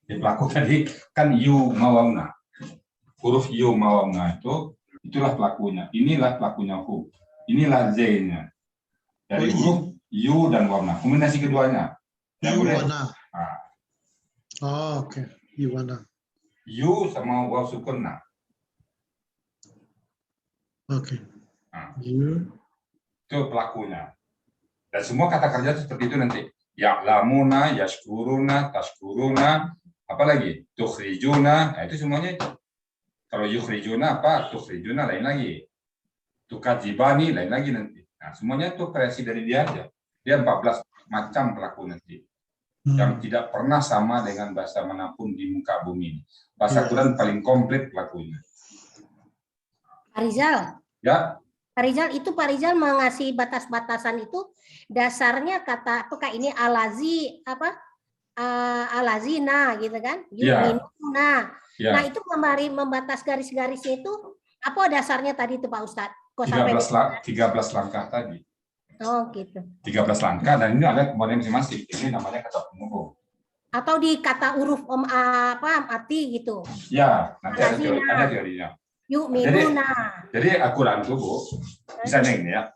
Di pelaku tadi kan you mawamna. Huruf you mawamna itu itulah pelakunya. Inilah pelakunya who. Inilah z-nya. Dari huruf you dan wamna. Kombinasi keduanya. You wana. Nah. Oh, oke. You wana. You sama waw sukunna. Oke. Nah. You. Itu pelakunya. Dan semua kata kerja seperti itu nanti. Ya'lamuna, yashkuruna, tashkuruna, apa lagi? Tukhrijuna, nah itu semuanya itu. Kalau yukhrijuna apa? Tukhrijuna lain lagi. Tukadzibani lain lagi nanti. Nah, semuanya itu variasi dari dia aja. Dia 14 macam pelaku nanti. Yang tidak pernah sama dengan bahasa manapun di muka bumi ini. Bahasa Quran paling komplit pelakunya. Pak Rizal. Ya. Pak Rizal, itu Pak Rizal mengasih batas-batasan itu dasarnya kata apakah ini alazi apa alazina gitu kan? Yuminuna. Ya. Nah, itu membatas garis-garisnya itu apa dasarnya tadi itu Pak Ustadz? 13 langkah tadi. Oh, gitu. 13 langkah dan ini ada kemudian masing-masing. Ini namanya kata penghubung. Atau di kata huruf mati gitu. Ya, nanti ada teorinya. Jadi Al-Quran itu, Bu, misalnya ini ya.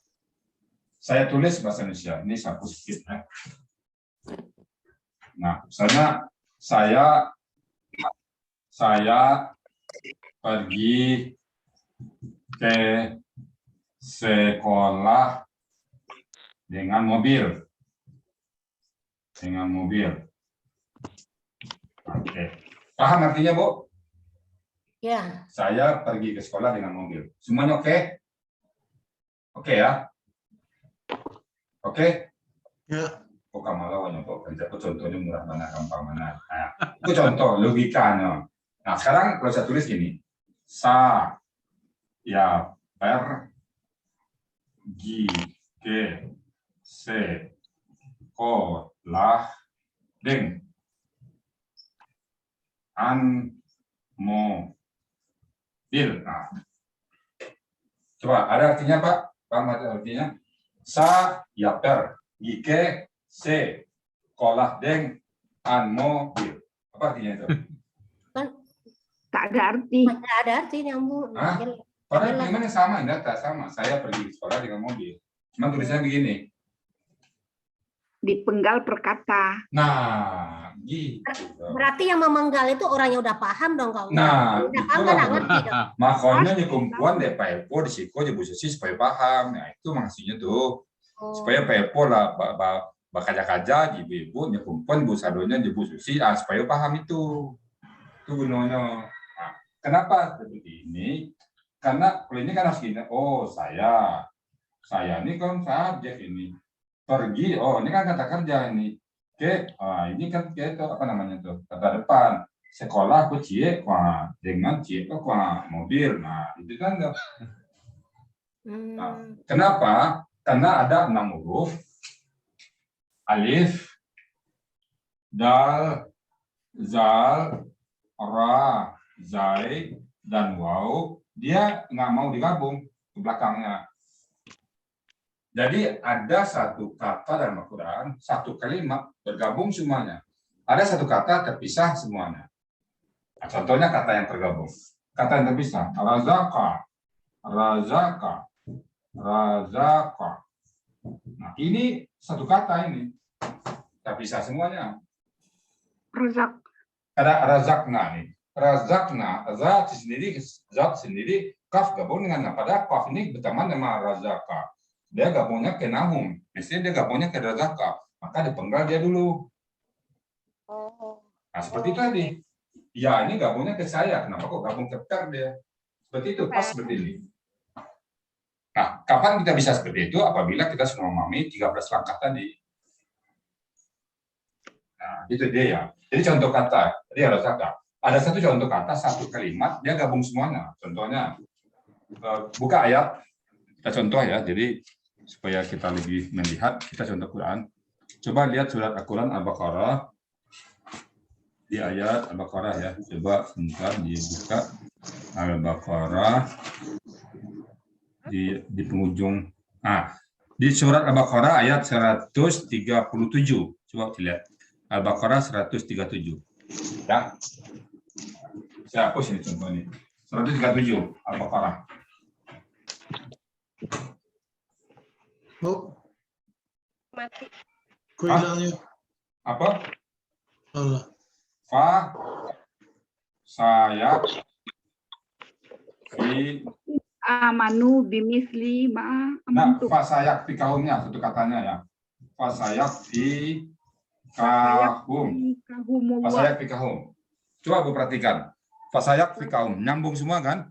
Saya tulis bahasa Indonesia, ini saya sedikit ya. Nah, misalnya Saya pergi ke sekolah dengan mobil. Oke. Paham artinya, Bu? Ya. Saya pergi ke sekolah dengan mobil. Semuanya oke? Oke ya? Oke? Ya. Kok kamu lawan untuk contohnya murah mana, gampang mana. Nah, itu contoh logikanya. Nah, sekarang kalau saya tulis gini. Saya pergi ke sekolah dengan mobil. Nah, coba ada artinya, Pak? Paham ada artinya? Saya pergi ke sekolah dengan mobil. Apa artinya itu? Tak ada arti. Tidak ada artinya, Bu. Hah? Padahal kalimatnya sama, data sama. Saya pergi ke sekolah dengan mobil. Cuma tulisannya begini. Dipenggal perkata. Nah, gitu. Berarti yang memenggal itu orang yang udah paham dong, Kak. Nah, udah paham kan nggak ngerti dong. makanya kumpulan deh Pak Epo di siko di Bu Susi supaya paham. Nah, itu maksudnya tuh. Supaya Pak Epo lah bakaja-kaja di ibu kumpulan Bu Sadonya di Bu Susi supaya paham itu. Itu gunanya. Nah, kenapa seperti ini? Karena kalau ini kan harus gini. Oh, saya ini kan subjek ini. Pergi, oh ini kan kata kerja ini. Oke, ini kan itu apa namanya tuh kata depan. Sekolah aku cie, dengan cie aku mobil. Nah itu kan. Nah, kenapa? Karena ada 6 huruf. Alif, dal, zal, ra, zai, dan waw. Dia nggak mau digabung ke belakangnya. Jadi ada satu kata dalam Al-Quran, satu kalimat bergabung semuanya. Ada satu kata terpisah semuanya. Nah, contohnya kata yang tergabung. Kata yang terpisah. Razaka. Razaka. Razaka. Nah ini satu kata ini. Terpisah semuanya. Razak. Ada razakna nih. Razakna. Zat sendiri. Kaf gabung dengan pada kaf ini berteman dengan razaka. Dia gabungnya ke nahum, biasanya dia gabungnya ke razaka, maka dipenggal dia dulu. Nah seperti tadi, ya ini gabungnya ke saya, kenapa kok gabung ke per dia? Seperti itu, pas seperti ini. Nah, kapan kita bisa seperti itu? Apabila kita sudah memahami 13 langkah tadi. Nah, itu dia ya. Jadi contoh kata, tadi razaka. Ada satu contoh kata, satu kalimat, dia gabung semuanya. Contohnya, buka ayat, kita contoh ya, jadi supaya kita lebih melihat, kita contoh Quran. Coba lihat surat Al-Quran Al-Baqarah di ayat Al-Baqarah ya. Coba sebentar dibuka Al-Baqarah di penghujung. Nah, di surat Al-Baqarah ayat 137. Coba dilihat Al-Baqarah 137. Ya. Saya hapus ini contoh ini. 137 Al-Baqarah. Oh, Mati. hilangnya. Apa? Allah. Fa saya fi Amanu bimisli ma nah amantu. fa sayak fi kaumnya satu katanya ya. Fa sayak fi kahum. Fa sayak fi kahum. Coba Bu perhatikan. Fa sayak fi kaum nyambung semua kan?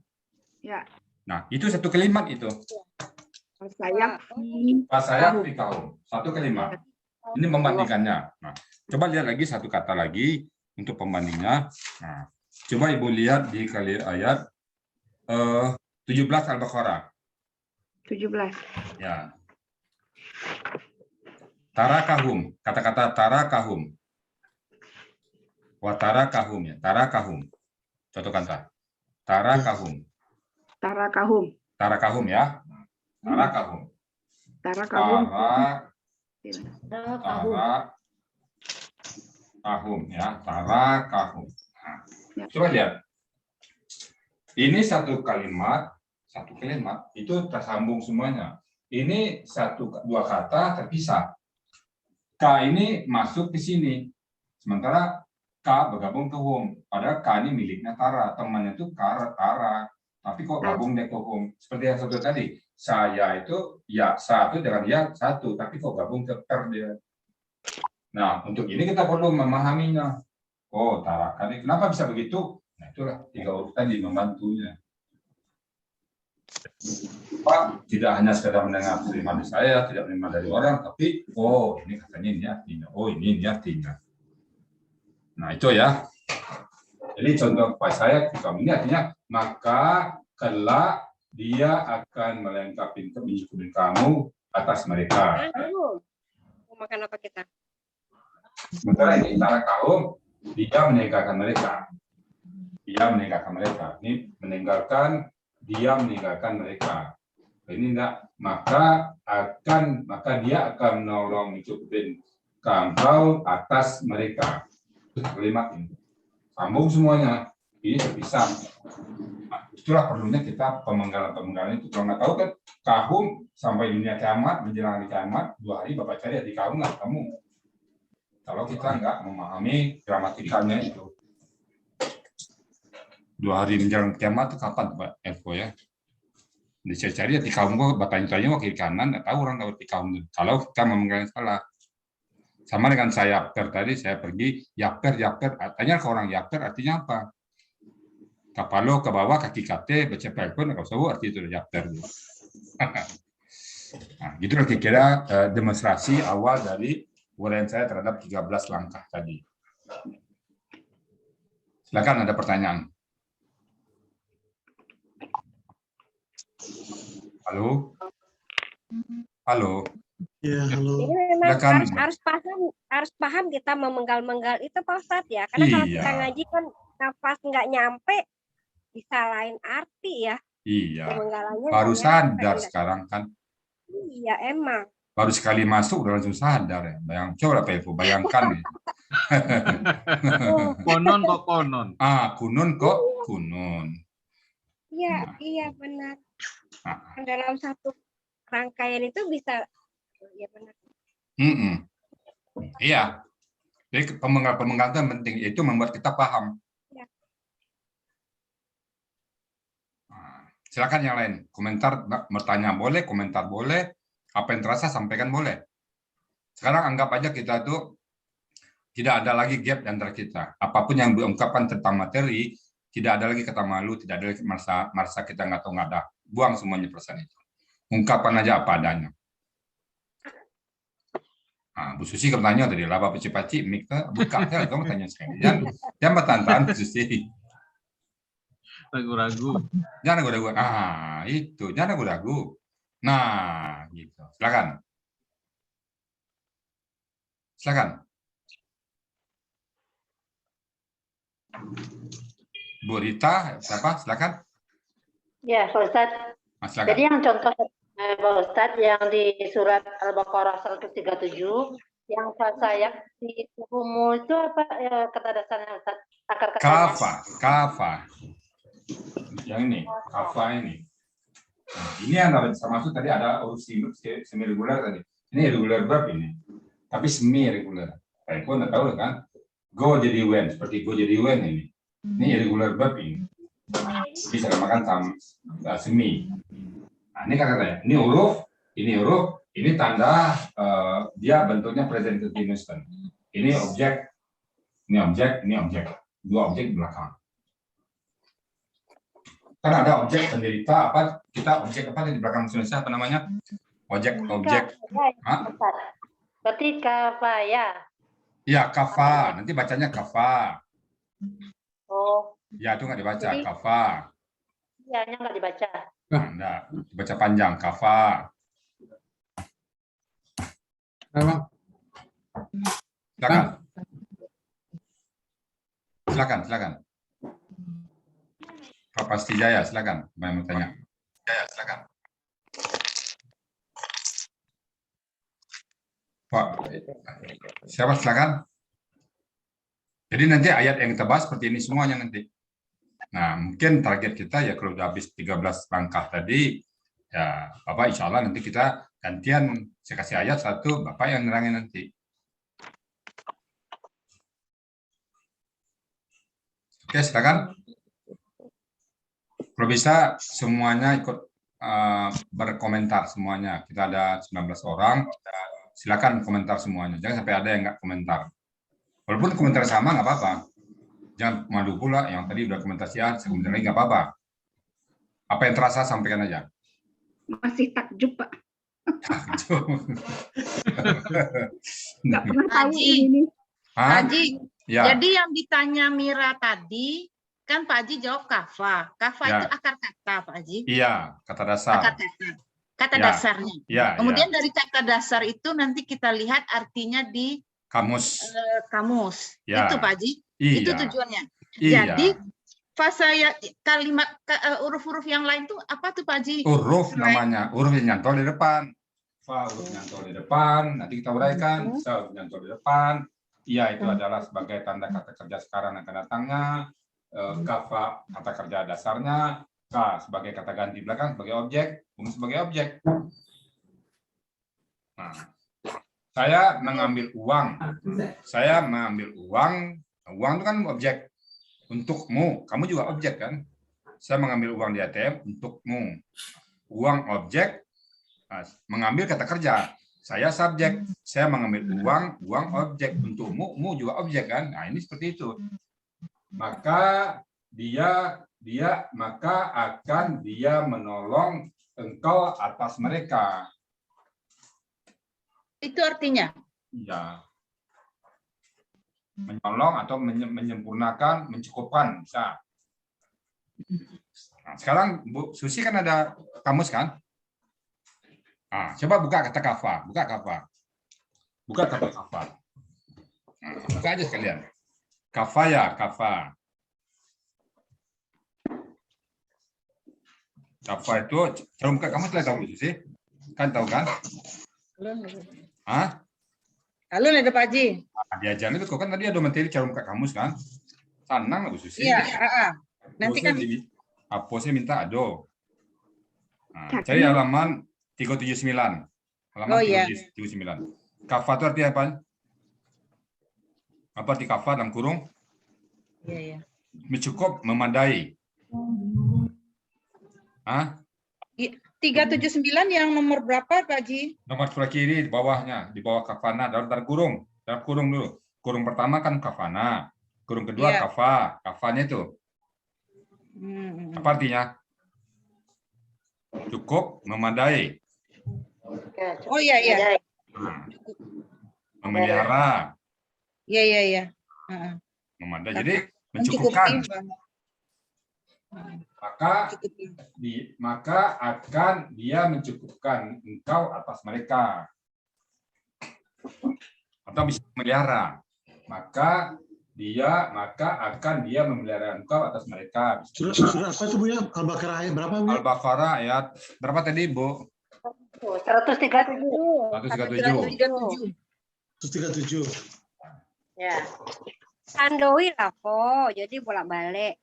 Ya. Nah, itu satu kalimat itu. Saya Fasayak fi kaum. Satu kalimat. Ini membandingkannya. Nah, coba lihat lagi satu kata lagi untuk pembandingnya. Nah, coba Ibu lihat di kali ayat 17 Al-Baqarah. 17. Ya. Tarakahum. Kata-kata tarakahum. Wa tarakahum ya. Tarakahum. Contoh kata. Tarakahum. Tarakahum. Tarakahum ya. Tarakahum. Tarakahum. Tarakahum ya. Tarakahum. Nah, coba lihat. Ini satu kalimat itu tersambung semuanya. Ini dua kata terpisah. K ini masuk ke sini. Sementara K bergabung ke home. Padahal K ini miliknya Tara, temannya itu Tara. Tapi kok gabung dia ke home? Seperti yang seperti tadi, saya itu ya satu dengan ya satu, tapi kok gabung ke per dia. Nah, untuk ini kita perlu memahaminya. Oh, Tara, kenapa bisa begitu? Nah, itulah 3 huruf tadi membantunya. Pak, tidak hanya sekedar mendengar terima dari saya, tidak menerima dari orang, tapi oh ini katanya ini artinya, oh ini artinya. Nah itu ya. Jadi contoh Pak saya, ini artinya maka kelak dia akan melengkapi kebun kamu atas mereka. Mau makan apa kita? Sementara ini antara kaum, dia meninggalkan mereka. Dia meninggalkan mereka. Ini meninggalkan, dia meninggalkan mereka. Ini enggak, maka dia akan menolong mencukupin engkau atas mereka. Kalimat ini sambung semuanya, ini terpisah. Nah, itulah perlunya kita pemenggalan itu. Kalau nggak tahu kan, kahum sampai dunia kiamat, menjelang hari kiamat 2 hari Bapak cari di kahum nggak kamu. Kalau kita nggak memahami gramatikanya itu. 2 hari menjelang kiamat itu kapan Pak Eko ya? Dicari di kaum kok batanya wakil kanan, nggak tahu orang tahu di kaum. Kalau kita memenggalan salah. Sama dengan saya yaper tadi, saya pergi yaper, artinya ke orang yaper artinya apa? Kapalo ke bawah, kaki kate, becepel pun, kalau saya arti itu yaper. Nah, gitu kira-kira demonstrasi awal dari uraian saya terhadap 13 langkah tadi. Silakan ada pertanyaan. Halo? Halo? Ya, halo. Jadi memang harus paham kita memenggal-menggal itu Pak Ustadz ya. Karena kalau kita ngaji kan nafas nggak nyampe, bisa lain arti ya. Iya. Baru sadar sekarang kan. Iya emang. Baru sekali masuk udah langsung sadar ya. Coba Pak Evo, bayangkan nih. Konon kok konon. Kunun kok kunun. Iya, iya benar. Dalam satu rangkaian itu bisa. Ya benar. Iya. Jadi pemenggal itu penting, itu membuat kita paham. Ya. Silakan yang lain. Komentar, bertanya boleh, komentar boleh, apa yang terasa sampaikan boleh. Sekarang anggap aja kita tuh tidak ada lagi gap di antara kita. Apapun yang diungkapkan tentang materi, tidak ada lagi kata malu, tidak ada lagi merasa kita nggak tahu nggak ada. Buang semuanya perasaan itu. Ungkapkan aja apa adanya. Bu Susi bertanya tadi, lah Bapak Cipaci, Mika, buka ya, kamu tanya sekali. Jangan bertahan-tahan, Bu Susi. Ragu-ragu. Jangan ragu-ragu. Itu, jangan ragu-ragu. Nah, gitu. Silakan. Silakan. Bu Rita, siapa? Silakan. Ya, Pak Ustadz. Silakan. Jadi yang contoh Pak Ustadz yang di surat Al-Baqarah 137 yang saya di humu itu apa kata dasarnya Ustadz? Akar katanya. Kafa. Yang ini, kafa ini. Ini yang termasuk tadi ada huruf semi reguler tadi. Ini regular verb ini. Tapi semi reguler. Kayak pun enggak tahu kan? Go jadi when, seperti go jadi when ini. Ini regular verb ini. Bisa makan semi. Nah, ini kan katanya, ini huruf, ini tanda dia bentuknya present continuous tense. Ini objek, ini objek. 2 objek di belakang. Kan ada objek penderita apa? Kita objek apa di belakang Indonesia apa namanya? Objek. Berarti kafaya. Ya, kafa. Nanti bacanya kafa. Oh. Ya, itu nggak dibaca, kafa. Iya, nggak dibaca. Enggak, dibaca panjang, kafa. Silakan. Pak Pasti Jaya, silakan. Mau tanya. Jaya, silakan. Pak, siapa silakan? Jadi nanti ayat yang kita bahas seperti ini semuanya nanti. Nah, mungkin target kita ya kalau udah habis 13 langkah tadi, ya Bapak insya Allah nanti kita gantian, saya kasih ayat satu, Bapak yang nerangin nanti. Oke, silakan. Kalau bisa semuanya ikut berkomentar semuanya. Kita ada 19 orang. Silakan komentar semuanya. Jangan sampai ada yang nggak komentar. Walaupun komentar sama nggak apa-apa. Jangan malu pula yang tadi udah komentar siang, sebentar lagi nggak apa-apa. Apa yang terasa sampaikan aja. Masih takjub, Pak. Nggak pernah tahu ini. Pak Haji, Ya. jadi yang ditanya Mira tadi, kan Pak Haji jawab kafa. Kafa Ya. itu akar kata, Pak Haji. Iya, kata dasar. Akar kata. Kata Ya. dasarnya. Ya, Kemudian ya. dari kata dasar itu nanti kita lihat artinya di Kamus. kamus. Ya. Itu Pak Haji. Iya. Itu tujuannya. Iya. Jadi fasaya kalimat huruf-huruf yang lain tuh apa tuh Pak Haji? Huruf namanya, huruf yang nyantol di depan. Fa huruf nyantol di depan, nanti kita uraikan. Sa huruf nyantol di depan. Iya, itu adalah sebagai tanda kata kerja sekarang akan datangnya. Kafa kata kerja dasarnya. Ka sebagai kata ganti belakang, sebagai objek. Sebagai objek. Nah, saya mengambil uang. Saya mengambil uang. Uang itu kan objek. Untukmu. Kamu juga objek kan? Saya mengambil uang di ATM untukmu. Uang objek. Mengambil kata kerja. Saya subjek, saya mengambil uang objek untukmu, mu juga objek kan? Nah ini seperti itu. Maka maka akan dia menolong engkau atas mereka. Itu artinya? Ya. Menolong atau menyempurnakan, mencukupkan bisa. Nah, sekarang Bu Susi kan ada kamus kan? Nah, coba buka kata kafa, buka kafa. Buka kata kafa. Nah, buka aja sekalian. Kafa ya, kafa. Kafa itu, cara buka kamu telah tahu itu sih? Kan tahu kan? Hah? Halo ada Pak Haji. Nah, diajarin itu kok kan tadi ada materi cara buka kamus kan? Senang lah Bu Susi. Iya, nanti kan Aposnya minta ado. Nah, cari halaman 379. Halaman 379. Kafa itu artinya apa? Apa arti kafa dalam kurung? Iya. Mencukup, memadai. Hah? 379 yang nomor berapa Pak Haji? Nomor sebelah kiri di bawahnya, di bawah kafana, dalam kurung. Dalam kurung dulu. Kurung pertama kan kafana. Kurung kedua kafa. Kafanya itu. Apa artinya? Cukup, memadai. Oh iya. Memelihara. Iya. Memadai. Jadi mencukupkan. Maka akan dia mencukupkan engkau atas mereka. Atau bisa memelihara. Maka akan dia memelihara engkau atas mereka. Surah apa itu Bu ya? Al-Baqarah ayat berapa Bu? Al-Baqarah ayat berapa tadi Bu? 137. 137. Ya. Tandoi lah Po, jadi bolak-balik.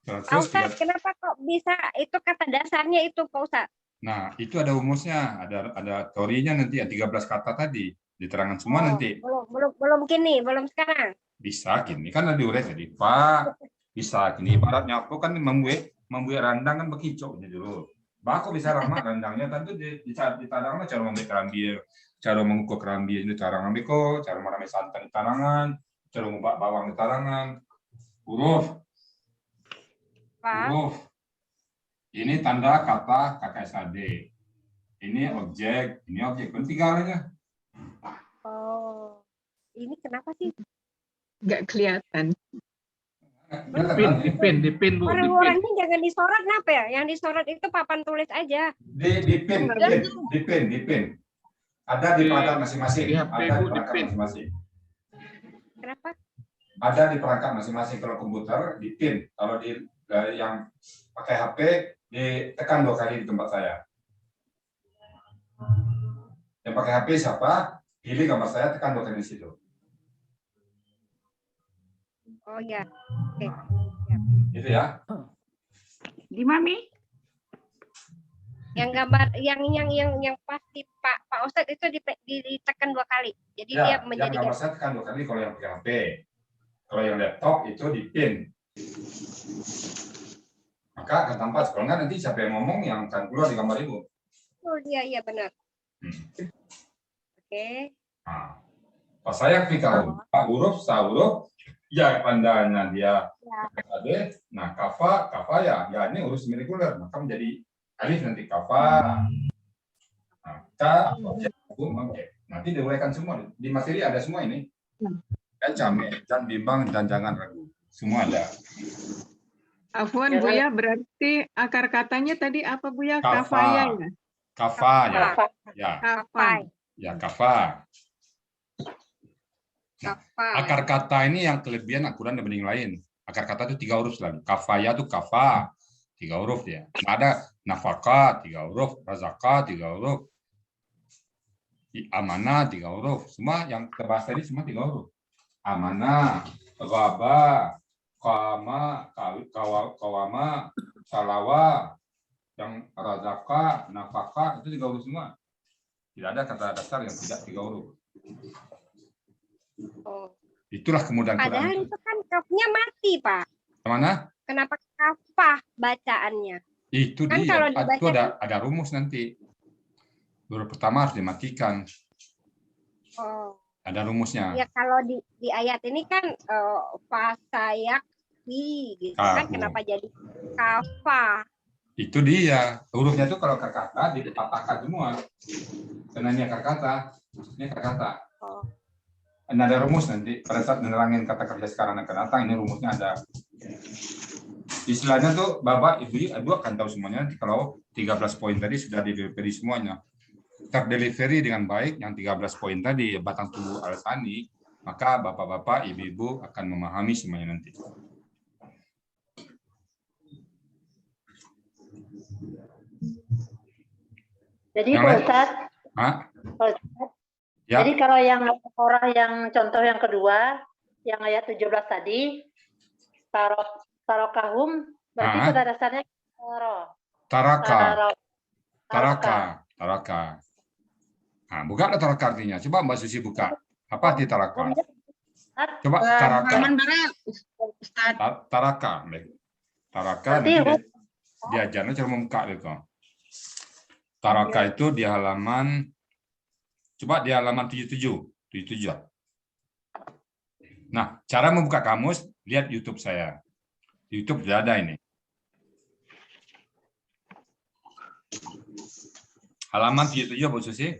Pak Ustadz, kenapa kok bisa itu kata dasarnya itu Pak Ustadz? Nah, itu ada rumusnya, ada teorinya nanti, 13 kata tadi. Diterangkan semua nanti. Belum kini, belum sekarang. Bisa kini, kan ada diurai tadi. Pak, bisa kini. Ibaratnya apa kan membuat randang kan bekicoknya dulu. Bako bisa ramah randangnya, tentu ditarangnya cara membuat kerambi, cara mengukur kerambi itu cara ngambil cara meramai santan di tarangan, cara membuat bawang di tarangan. Huruf. Ini tanda kata KKSAD. Ini objek, penting aja. Oh, ini kenapa sih? Nggak kelihatan. Di pin Bu. Orang-orangnya jangan disorot kenapa ya? Yang disorot itu papan tulis aja. Di pin. Ada di perangkat masing-masing. Kenapa? Ada di perangkat masing-masing. Kalau komputer di pin. Kalau di yang pakai HP ditekan 2 kali di tempat saya. Yang pakai HP siapa? Pilih gambar saya, tekan 2 kali di situ. Oh ya. Oke. Itu ya. Di Mami? Yang gambar yang pasti Pak Ustadz itu ditekan 2 kali. Jadi dia menjadi yang gambar saya tekan 2 kali kalau yang pakai HP. Kalau yang laptop itu di pin. Maka akan tampak. Kalau nggak nanti siapa yang ngomong yang akan keluar di gambar Ibu. Oh iya benar. Oke. Nah, pas saya klik huruf huruf, ya tandanya dia ada. Nah, kafa ya ini huruf semikuler, maka menjadi alif nanti kafa. Nah, objek hukum, oke. Nanti diuraikan semua di materi ada semua ini. Jangan bimbang dan jangan ragu. Semua ada. Afwan Buya, berarti akar katanya tadi apa Buya? Kafa. Kafaya ya? Kafa ya. Ya. Kafa. Ya, kafa. Nah, akar kata ini yang kelebihan Al-Quran dibanding lain. Akar kata itu 3 huruf lagi. Kafaya itu kafa, 3 huruf dia. Nggak ada nafaka 3 huruf, razaka 3 huruf, amanah 3 huruf. Semua yang terbahas tadi semua 3 huruf. Amanah, ghaba, qama, qawama, salawa, yang razaka, nafaka itu 3 huruf semua. Tidak ada kata dasar yang tidak 3 huruf. Oh. Itulah kemudahan Quran. Padahal itu kan kafnya mati, Pak. Mana? Kenapa kafah bacaannya? Itu kan dia. Kalau itu ada rumus nanti. Huruf pertama harus dimatikan. Oh. Ada rumusnya. Ya kalau di ayat ini kan fasayakfi gitu kan, kenapa jadi kafah? Itu dia. Hurufnya itu kalau akar kata dipatahkan semua. Karena ini akar kata. Ini akar kata. Oh. Ada rumus nanti pada saat menerangin kata kerja sekarang akan datang, ini rumusnya ada. Istilahnya tuh Bapak Ibu akan tahu semuanya nanti kalau 13 poin tadi sudah didelivery semuanya. Terdelivery dengan baik yang 13 poin tadi batang tubuh al-Thani, maka Bapak-bapak, Ibu-ibu akan memahami semuanya nanti. Jadi Pak Ustaz, ya. Jadi kalau yang orang yang contoh yang kedua, yang ayat 17 tadi, tarokahum, berarti pada dasarnya Taraka. Nah, buka taraka artinya. Coba Mbak Susi buka. Apa arti taraka? Coba taraka. Taraka. Diajarnya cara membuka itu. Taraka itu di halaman. Coba di halaman 77. Nah, cara membuka kamus, lihat YouTube saya. Di YouTube sudah ada ini. Halaman 77, Bu Susi?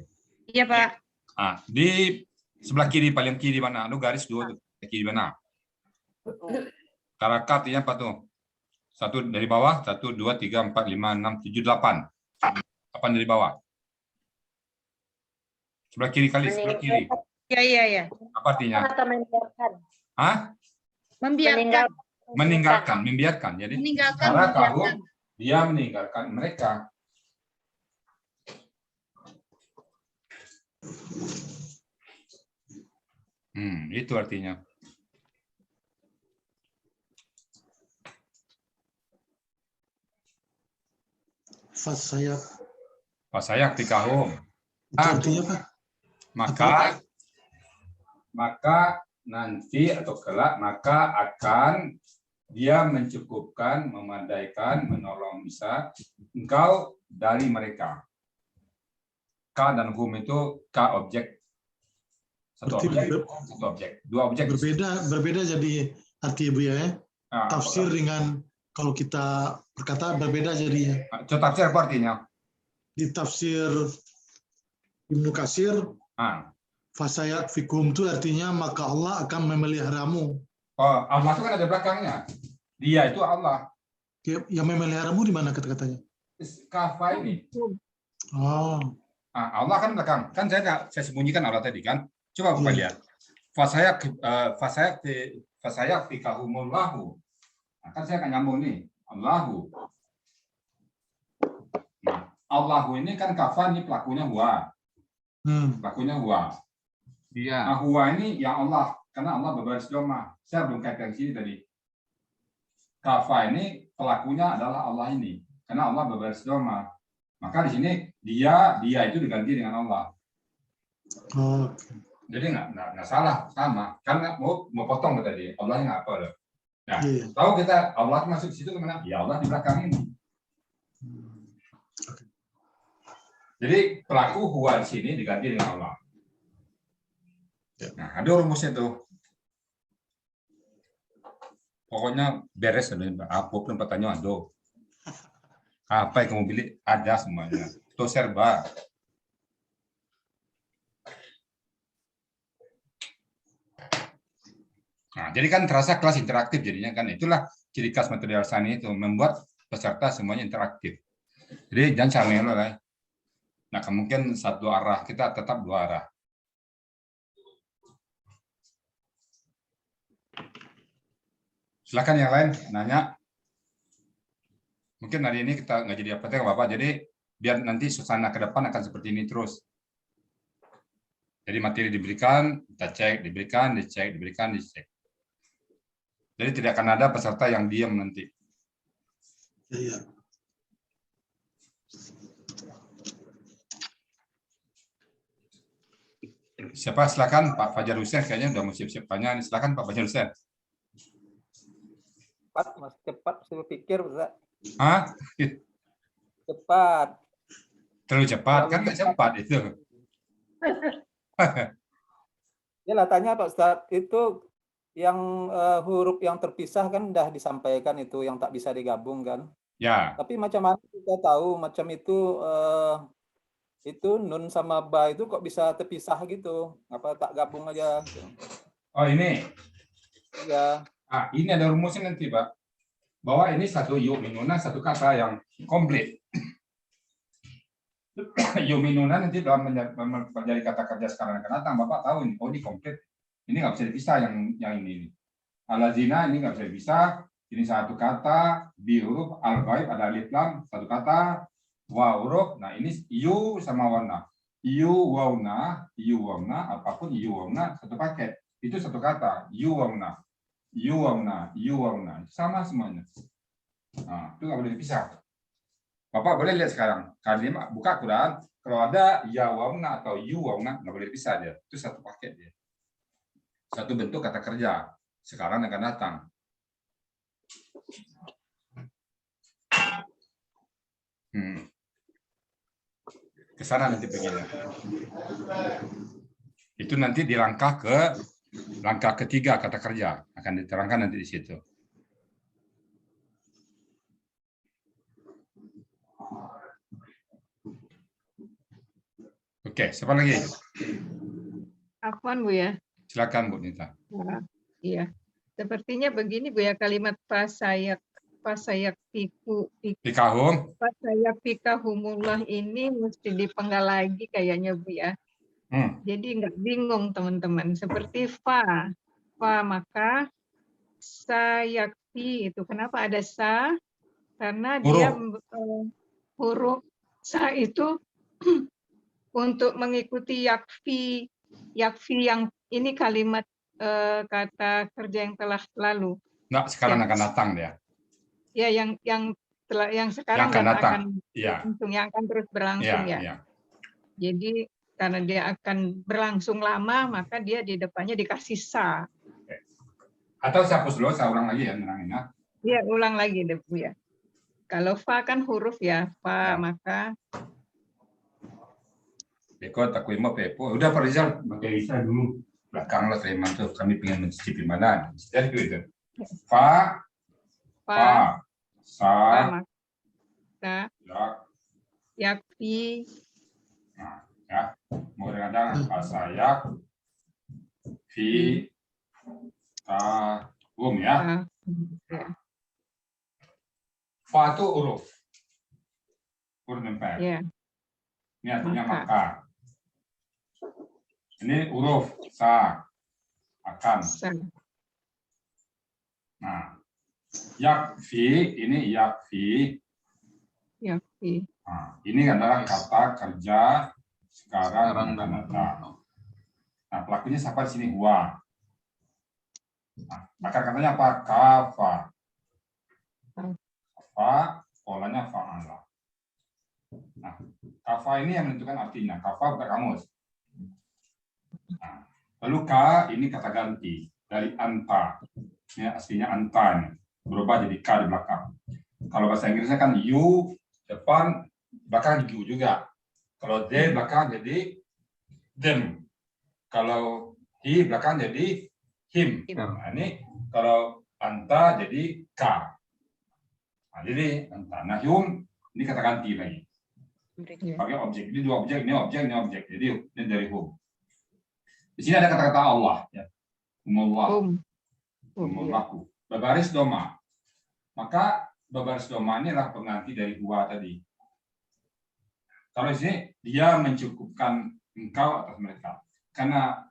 Iya, Pak. Nah, di sebelah kiri, paling kiri mana? Ada garis 2, kiri mana? Taraka artinya apa tuh? 1 dari bawah, 1, 2, 3, 4, 5, 6, 7, 8. 8 dari bawah. Sebelah kiri kali, sebelah kiri. Iya. Apa artinya? Atau membiarkan. Hah? Membiarkan. Jadi karena kahum dia meninggalkan mereka. Itu artinya. Fasayak di kahum. Artinya apa? Maka nanti atau kelak maka akan dia mencukupkan, memadaikan, menolong bisa engkau dari mereka. Ka dan hum itu ka objek. Satu objek. Dua objek. Berbeda jadi arti Ibu ya. Tafsir dengan kalau kita berkata berbeda jadinya. Coba tafsir apa artinya? Di tafsir Ibnu Katsir, fasayak fikum itu artinya maka Allah akan memeliharamu. Oh, Allah itu kan ada belakangnya. Dia itu Allah. Yang memeliharamu di mana kata-katanya? Kafa ini. Oh. Allah kan belakang. Kan saya sembunyikan Allah tadi kan. Coba Bapak lihat. Fasayak fikahumullahu. Nah, kan saya akan nyambung nih. Allahu. Nah, Allahu ini kan kafa ini pelakunya huwa. Pelakunya huwa. Iya. Nah, huwa ini yang Allah. Karena Allah berbaris doma. Saya belum kaitkan sini tadi. Kafa ini pelakunya adalah Allah ini. Karena Allah berbaris doma. Maka di sini dia itu diganti dengan Allah. Jadi nggak salah, sama. Kan mau potong tadi, Allah nggak apa loh. Nah, tahu kita Allah masuk situ kemana? Ya Allah di belakang ini. Jadi pelaku huwa di sini diganti dengan Allah. Nah, ada rumusnya tuh. Pokoknya beres, apapun pertanyaan ada. Apa yang kamu pilih ada semuanya. Itu serba. Nah, jadi kan terasa kelas interaktif jadinya kan. Itulah ciri khas metode Al-Sani itu, membuat peserta semuanya interaktif. Jadi jangan sampai lah. Nah, kemungkinan satu arah, kita tetap dua arah. Silakan yang lain nanya. Mungkin hari ini kita nggak jadi apa-apa, Bapak. Jadi biar nanti suasana ke depan akan seperti ini terus. Jadi materi diberikan, kita cek, diberikan, dicek, diberikan, dicek. Jadi tidak akan ada peserta yang diam nanti. Iya. Siapa? Silakan Pak Fajar Hussein, kayaknya udah mau siap-siap tanya. Silakan Pak Fajar Hussein. Cepat, Mas. Cepat, saya berpikir, Ustaz. Hah? Cepat. Terlalu cepat, kan nggak cepat itu. Ya lah, tanya Pak Ustaz, itu yang huruf yang terpisah kan udah disampaikan itu, yang tak bisa digabung kan? Ya. Tapi macam mana kita tahu macam itu nun sama ba itu kok bisa terpisah gitu? Apa tak gabung aja? Oh ini? Ya. Ah, ini ada rumusnya nanti Pak. Bahwa ini satu yu'minuna, satu kata yang komplit. Yu'minuna nanti dalam menjadi kata kerja sekarang akan datang, Bapak tahu ini, oh ini komplit. Ini nggak bisa dipisah yang ini. Al-lazina ini nggak bisa dipisah. Ini satu kata, bi huruf, al-ghaib ada alif lam, satu kata, wa huruf. Nah ini yu sama warna. Yu wauna, apapun yu wauna satu paket. Itu satu kata, yu wauna, sama semuanya. Nah itu nggak boleh dipisah. Bapak boleh lihat sekarang. Kalimat buka Quran, kalau ada ya wauna atau yu wauna nggak boleh dipisah dia. Itu satu paket dia. Satu bentuk kata kerja. Sekarang akan datang. Ke sana nanti begini. Itu nanti di langkah ketiga kata kerja akan diterangkan nanti di situ. Oke, siapa lagi? Afwan Bu ya. Silakan Bu Nita. Iya. Sepertinya begini Bu ya, kalimat pasayak pikahumullah ini mesti dipenggal lagi kayaknya Bu ya. Jadi nggak bingung teman-teman. Seperti fa maka sayakfi itu. Kenapa ada sa? Karena dia huruf sa itu untuk mengikuti yakfi yang ini kalimat kata kerja yang telah lalu. Nah, sekarang akan datang dia. Ya, yang sekarang yang akan terus berlangsung ya. Jadi karena dia akan berlangsung lama, maka dia di depannya dikasih sa. Atau saya hapus dulu, saya ulang lagi ya nerangin. Iya, ulang lagi deh Bu ya. Kalau fa kan huruf ya, fa maka. Beko takwimo pepo. Udah Pak Rizal, pakai Lisa dulu. Belakang lah Sulaiman tuh, kami pengen mencicipi mana. Jadi gitu. Fa, sa, yakfi. Nah, ya, mau kadang asayak, fi, ta, ya. Fa itu huruf nempel. Ini artinya maka. Ini huruf sa, akan. Nah, yakfi, ini yakfi. Nah, ini adalah kata kerja sekarang dan datang. Nah, pelakunya siapa di sini? Huwa. Nah, akar katanya apa? Kafa. Kafa, polanya fa'ala. Nah, kafa ini yang menentukan artinya. Kafa bukan kamus. Nah, Lalu K ini kata ganti dari anta. Ini aslinya anta ini. Berubah jadi K di belakang. Kalau bahasa Inggrisnya kan you depan, belakang you juga. Kalau they belakang jadi them. Kalau he belakang jadi him. Nah, ini kalau anta jadi K. Nah, jadi anta. Nah, hum ini kata ganti lagi. Pakai objek. Ini dua objek, ini objek, ini objek. Jadi ini dari hum. Di sini ada kata-kata Allah. Ya. Umullah. Umullahu. Babaris doma. Maka babaris doma ini adalah pengganti dari huwa tadi. Kalau di sini dia mencukupkan engkau atas mereka. Karena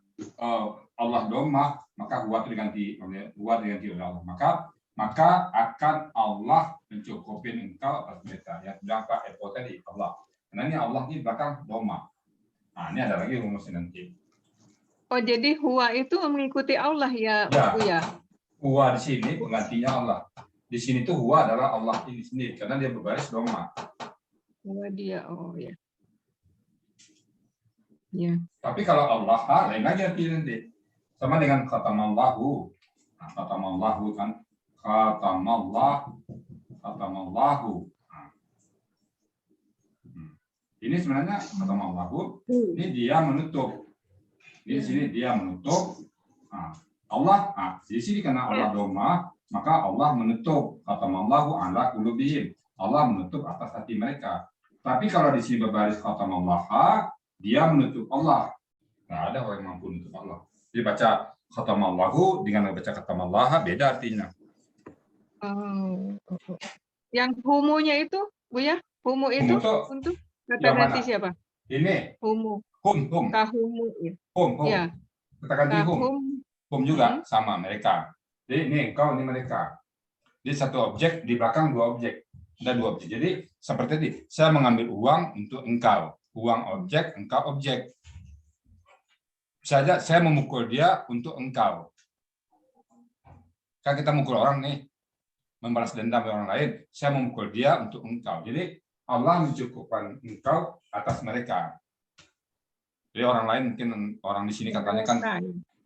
Allah doma, maka huwa itu diganti oleh Allah. Maka akan Allah mencukupi engkau atas mereka. Yang bilang Pak Epo tadi Allah. Karena ini Allah di belakang doma. Nah, ini ada lagi rumusnya nanti. Oh, jadi huwa itu mengikuti Allah ya, Bu ya? Huwa di sini penggantinya Allah. Di sini tuh huwa adalah Allah ini sendiri karena dia berbaris doma. Huwa dia, oh ya. Ya. Tapi kalau Allah, lain lagi artinya nanti. Sama dengan khatamallahu. Nah, khatamallahu kan khatamallahu. Nah. Ini sebenarnya khatamallahu. Ini dia menutup. Di sini dia menutup. Nah, Allah, di sini karena Allah doma, maka Allah menutup. Khatamallahu ala qulubihim. Allah menutup atas hati mereka. Tapi kalau di sini berbaris khatamallah, dia menutup Allah. Nggak ada orang yang mampu menutup Allah. Jadi baca khatamallahu dengan baca khatamallah beda artinya. Yang humunya itu, Bu ya? Humu itu untuk kata ganti siapa? Ini. Humu. Hum. Kahumu. Ya. Hum. Ya. Kata ganti hum. Hum juga sama mereka. Jadi ini engkau, ini mereka. Jadi satu objek di belakang dua objek. Ada dua objek. Jadi seperti tadi, saya mengambil uang untuk engkau. Uang objek, engkau objek. Saja saya memukul dia untuk engkau. Kan kita mukul orang nih, membalas dendam ke orang lain. Saya memukul dia untuk engkau. Jadi Allah mencukupkan engkau atas mereka. Jadi orang lain mungkin orang di sini katanya kan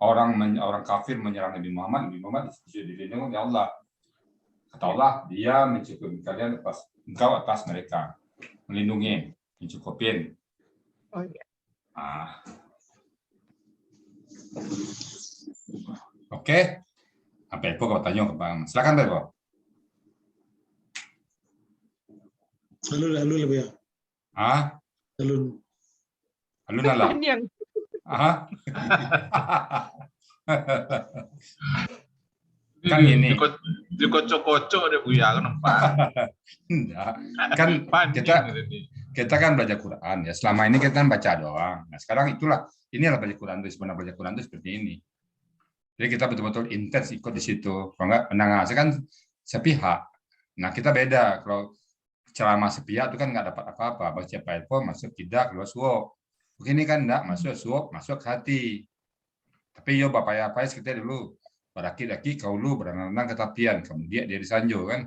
orang kafir menyerang Nabi Muhammad dilindungi oleh Allah. Kata Allah, dia mencukupi kalian engkau atas mereka, melindungi, mencukupin. Oh iya. Oke. Apa itu kau tanya ke Bang? Silakan Pak. Lalu lebih ya. Lalu nala. Kan ini dikocok-kocok deh Bu ya, kenapa? Kan kita kan belajar Quran ya. Selama ini kita kan baca doang. Nah, sekarang itulah inilah belajar Quran itu sebenarnya belajar Quran itu seperti ini. Jadi kita betul-betul intens ikut di situ. Kalau enggak menangasi kan sepihak. Nah, kita beda. Kalau ceramah sepihak itu kan nggak dapat apa-apa. Baca PowerPoint masuk tidak, keluar suap. Begini kan enggak masuk suap, masuk hati. Tapi yo bapak apa kita dulu. Baraki-daki kau lu berenang-renang ke tapian, kemudian dia disanjung kan.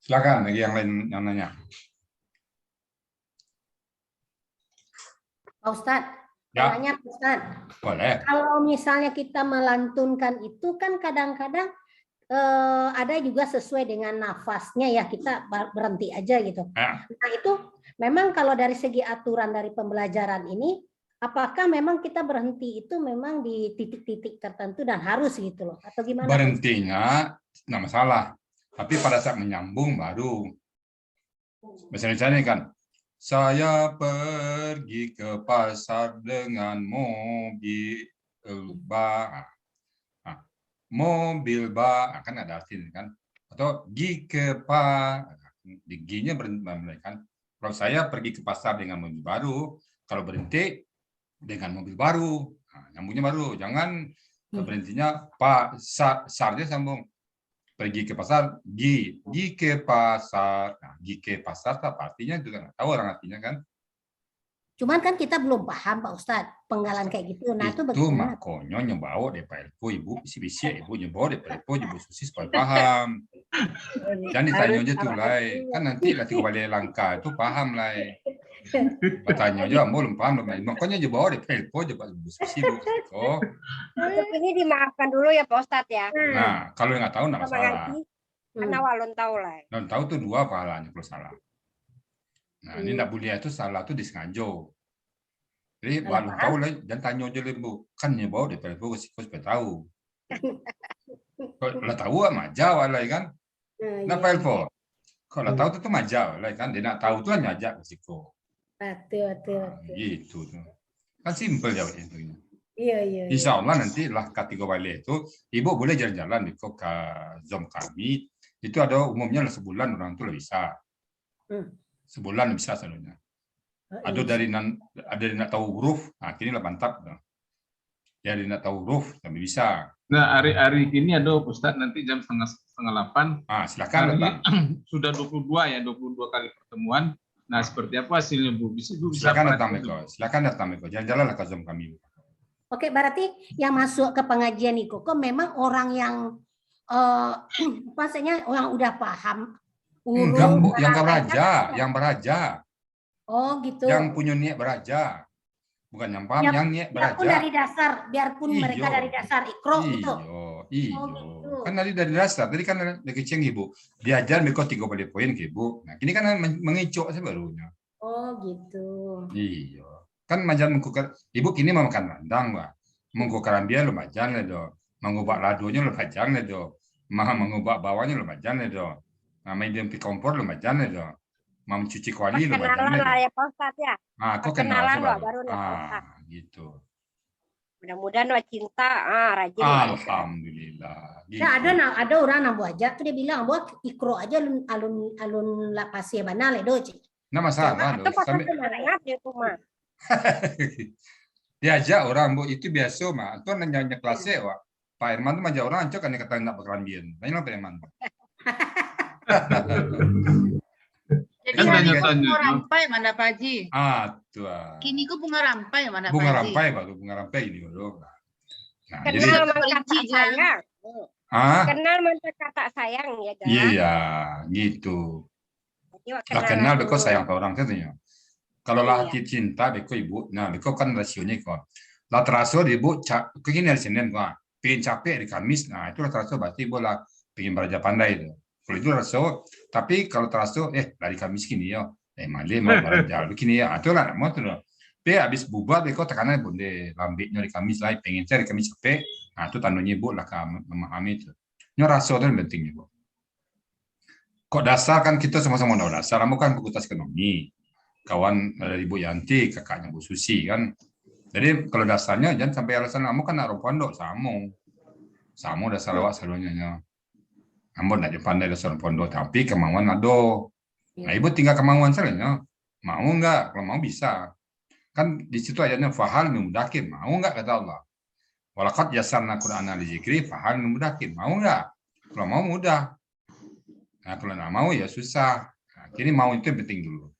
Silakan lagi yang lain yang nanya. Pak Ustadz, ya. Nanya Pak Ustadz. Boleh. Kalau misalnya kita melantunkan itu kan kadang-kadang ada juga sesuai dengan nafasnya ya, kita berhenti aja gitu. Nah itu memang kalau dari segi aturan dari pembelajaran ini, apakah memang kita berhenti itu memang di titik-titik tertentu dan harus gitu loh, atau gimana? Berhentinya nggak masalah, tapi pada saat menyambung baru. Misalnya kan, saya pergi ke pasar dengan mobil bak. Mobil bak kan ada artinya kan, atau gi ke pak, giginya berhenti kan. Kalau saya pergi ke pasar dengan mobil baru, kalau berhenti dengan mobil baru, nyambungnya baru. Jangan berhentinya pak sarnya sambung. Pergi ke pasar, gi ke pasar. Nah, gi ke pasar apa artinya juga nggak tahu orang artinya kan. Cuman kan kita belum paham Pak Ustadz penggalan kayak gitu. Nah itu bagaimana? Makanya nyebawa deh Pak Elpo, Ibu bisi-bisi Ibu nyebawa deh Pak Elpo, Ibu Susi supaya paham. Jangan ditanya aja tuh lah, kan nanti latih kembali langkah itu paham lah. Bertanya aja, belum paham. Makanya aja bawa di telepon aja Pak diskusi Bu. Oh. Untuk ini dimaafkan dulu ya Pak Ustadz ya. Nah, kalau nggak tahu nggak Sama masalah. ngaji, karena walon tahu lah. Dan tahu tuh 2 pahalanya kalau salah. Nah, ini nggak boleh itu salah tuh disengaja. Jadi baru tahu lah, jangan tanya aja Bu. Kan ya bawa di telepon supaya tahu. Kalau tahu mah jawab lah kan. Nah, telepon. Kalau tahu itu majal lah kan. Dia nak tahu tuh nyajak risiko. Betul. Gitu tuh. Kan simpel jawabnya itu. Iya. Insya Allah nanti lah kategori balik itu, Ibu boleh jalan-jalan di ke Zoom kami. Itu ada umumnya sebulan orang tuh bisa. Sebulan bisa selalunya. Ada dari nak tahu huruf, nah kini lah mantap. Dari nak tahu huruf, kami bisa. Nah, hari ini ada Ustadz nanti jam setengah 8. Silakan Pak. Sudah 22 ya, 22 kali pertemuan. Nah, seperti apa hasilnya Bu? Bisa silakan datang Meko. Silakan datang Meko. Jalan-jalan lah ke Zoom kami. Oke, berarti yang masuk ke pengajian itu kok memang orang yang maksudnya orang udah paham urut, yang beraja. Oh, gitu. Yang punya niat beraja. Bukan yang paham, yang niat beraja. Biarpun mereka dari dasar ikro gitu. Iya. Kan dari dasar. Tadi kan dari kecil Ibu. Diajar mereka 30 poin ke Ibu. Nah, ini kan mengicok sebarunya. Oh, gitu. Iya. Kan majan mengkukar. Ibu kini mau makan rendang, Mbak. Mengkukaran dia lumayan lah do. Mengubah ladonya lumayan lah do. Mengubah bawahnya lumayan lah do. Main di kompor lumayan lah do. Mencuci kuali lumayan lah. Kenalan lah ya Pak Ustadz ya. Kok kenalan baru gitu. Mudah-mudahan cinta, rajin. Alhamdulillah. Gitu. Nah, ada orang nambu aja tuh dia bilang buat ikro aja alun la pasie banal do. Nah masalah itu pas semangat ya tuh mah. Diajak orang Bu itu biasa mah. Itu nanya kelasnya Pak. Pak Herman tuh aja orang ancok kan kata nak berkelambian. Tanya Pak Herman. Jadi bunga rampai mana Pak Haji? Tuh. Kini ku bunga rampai mana Pak Haji? Bunga rampai Pak, bunga rampai ini baru. Nah, kenal kata sayang. Kenal kata sayang ya guys. Iya, gitu. Kenal beko sayang ke orang katanya. Kalau laki cinta beko Ibu, nah beko kan rasionya kok. Lah terasa Ibu kegini hari Senin kok. Pengen capek di Kamis, nah itu terasa berarti Ibu lah pengen belajar pandai itu. Kalau itu rasa, tapi kalau terasa, dari Kamis gini ya, malah mau belajar begini ya, atau lah mau tuh. Tapi habis bubar, kok tekanan bonde lambiknya di Kamis lah, pengen cari Kamis capek, nah itu tandanya Ibu lah memahami itu. Ini rasa itu penting Ibu. Kok dasar kan kita sama-sama tahu dasar, kamu kan fakultas ekonomi, kawan dari Ibu Yanti, kakaknya Bu Susi kan. Jadi kalau dasarnya jangan sampai alasan kamu kan naruh pondok sama dasar awak selalunya. Ambon nak pandai dasar pondok, tapi kemauan ada. Nah, Ibu tinggal kemauan saja. Mau enggak? Kalau mau bisa. Kan di situ ayatnya fahal memudahkan. Mau enggak kata Allah. Walaqad yassarna Qur'ana lidzikri fahal memudahkan. Mau enggak? Kalau mau mudah. Nah, kalau enggak mau ya susah. Nah, kini mau itu yang penting dulu.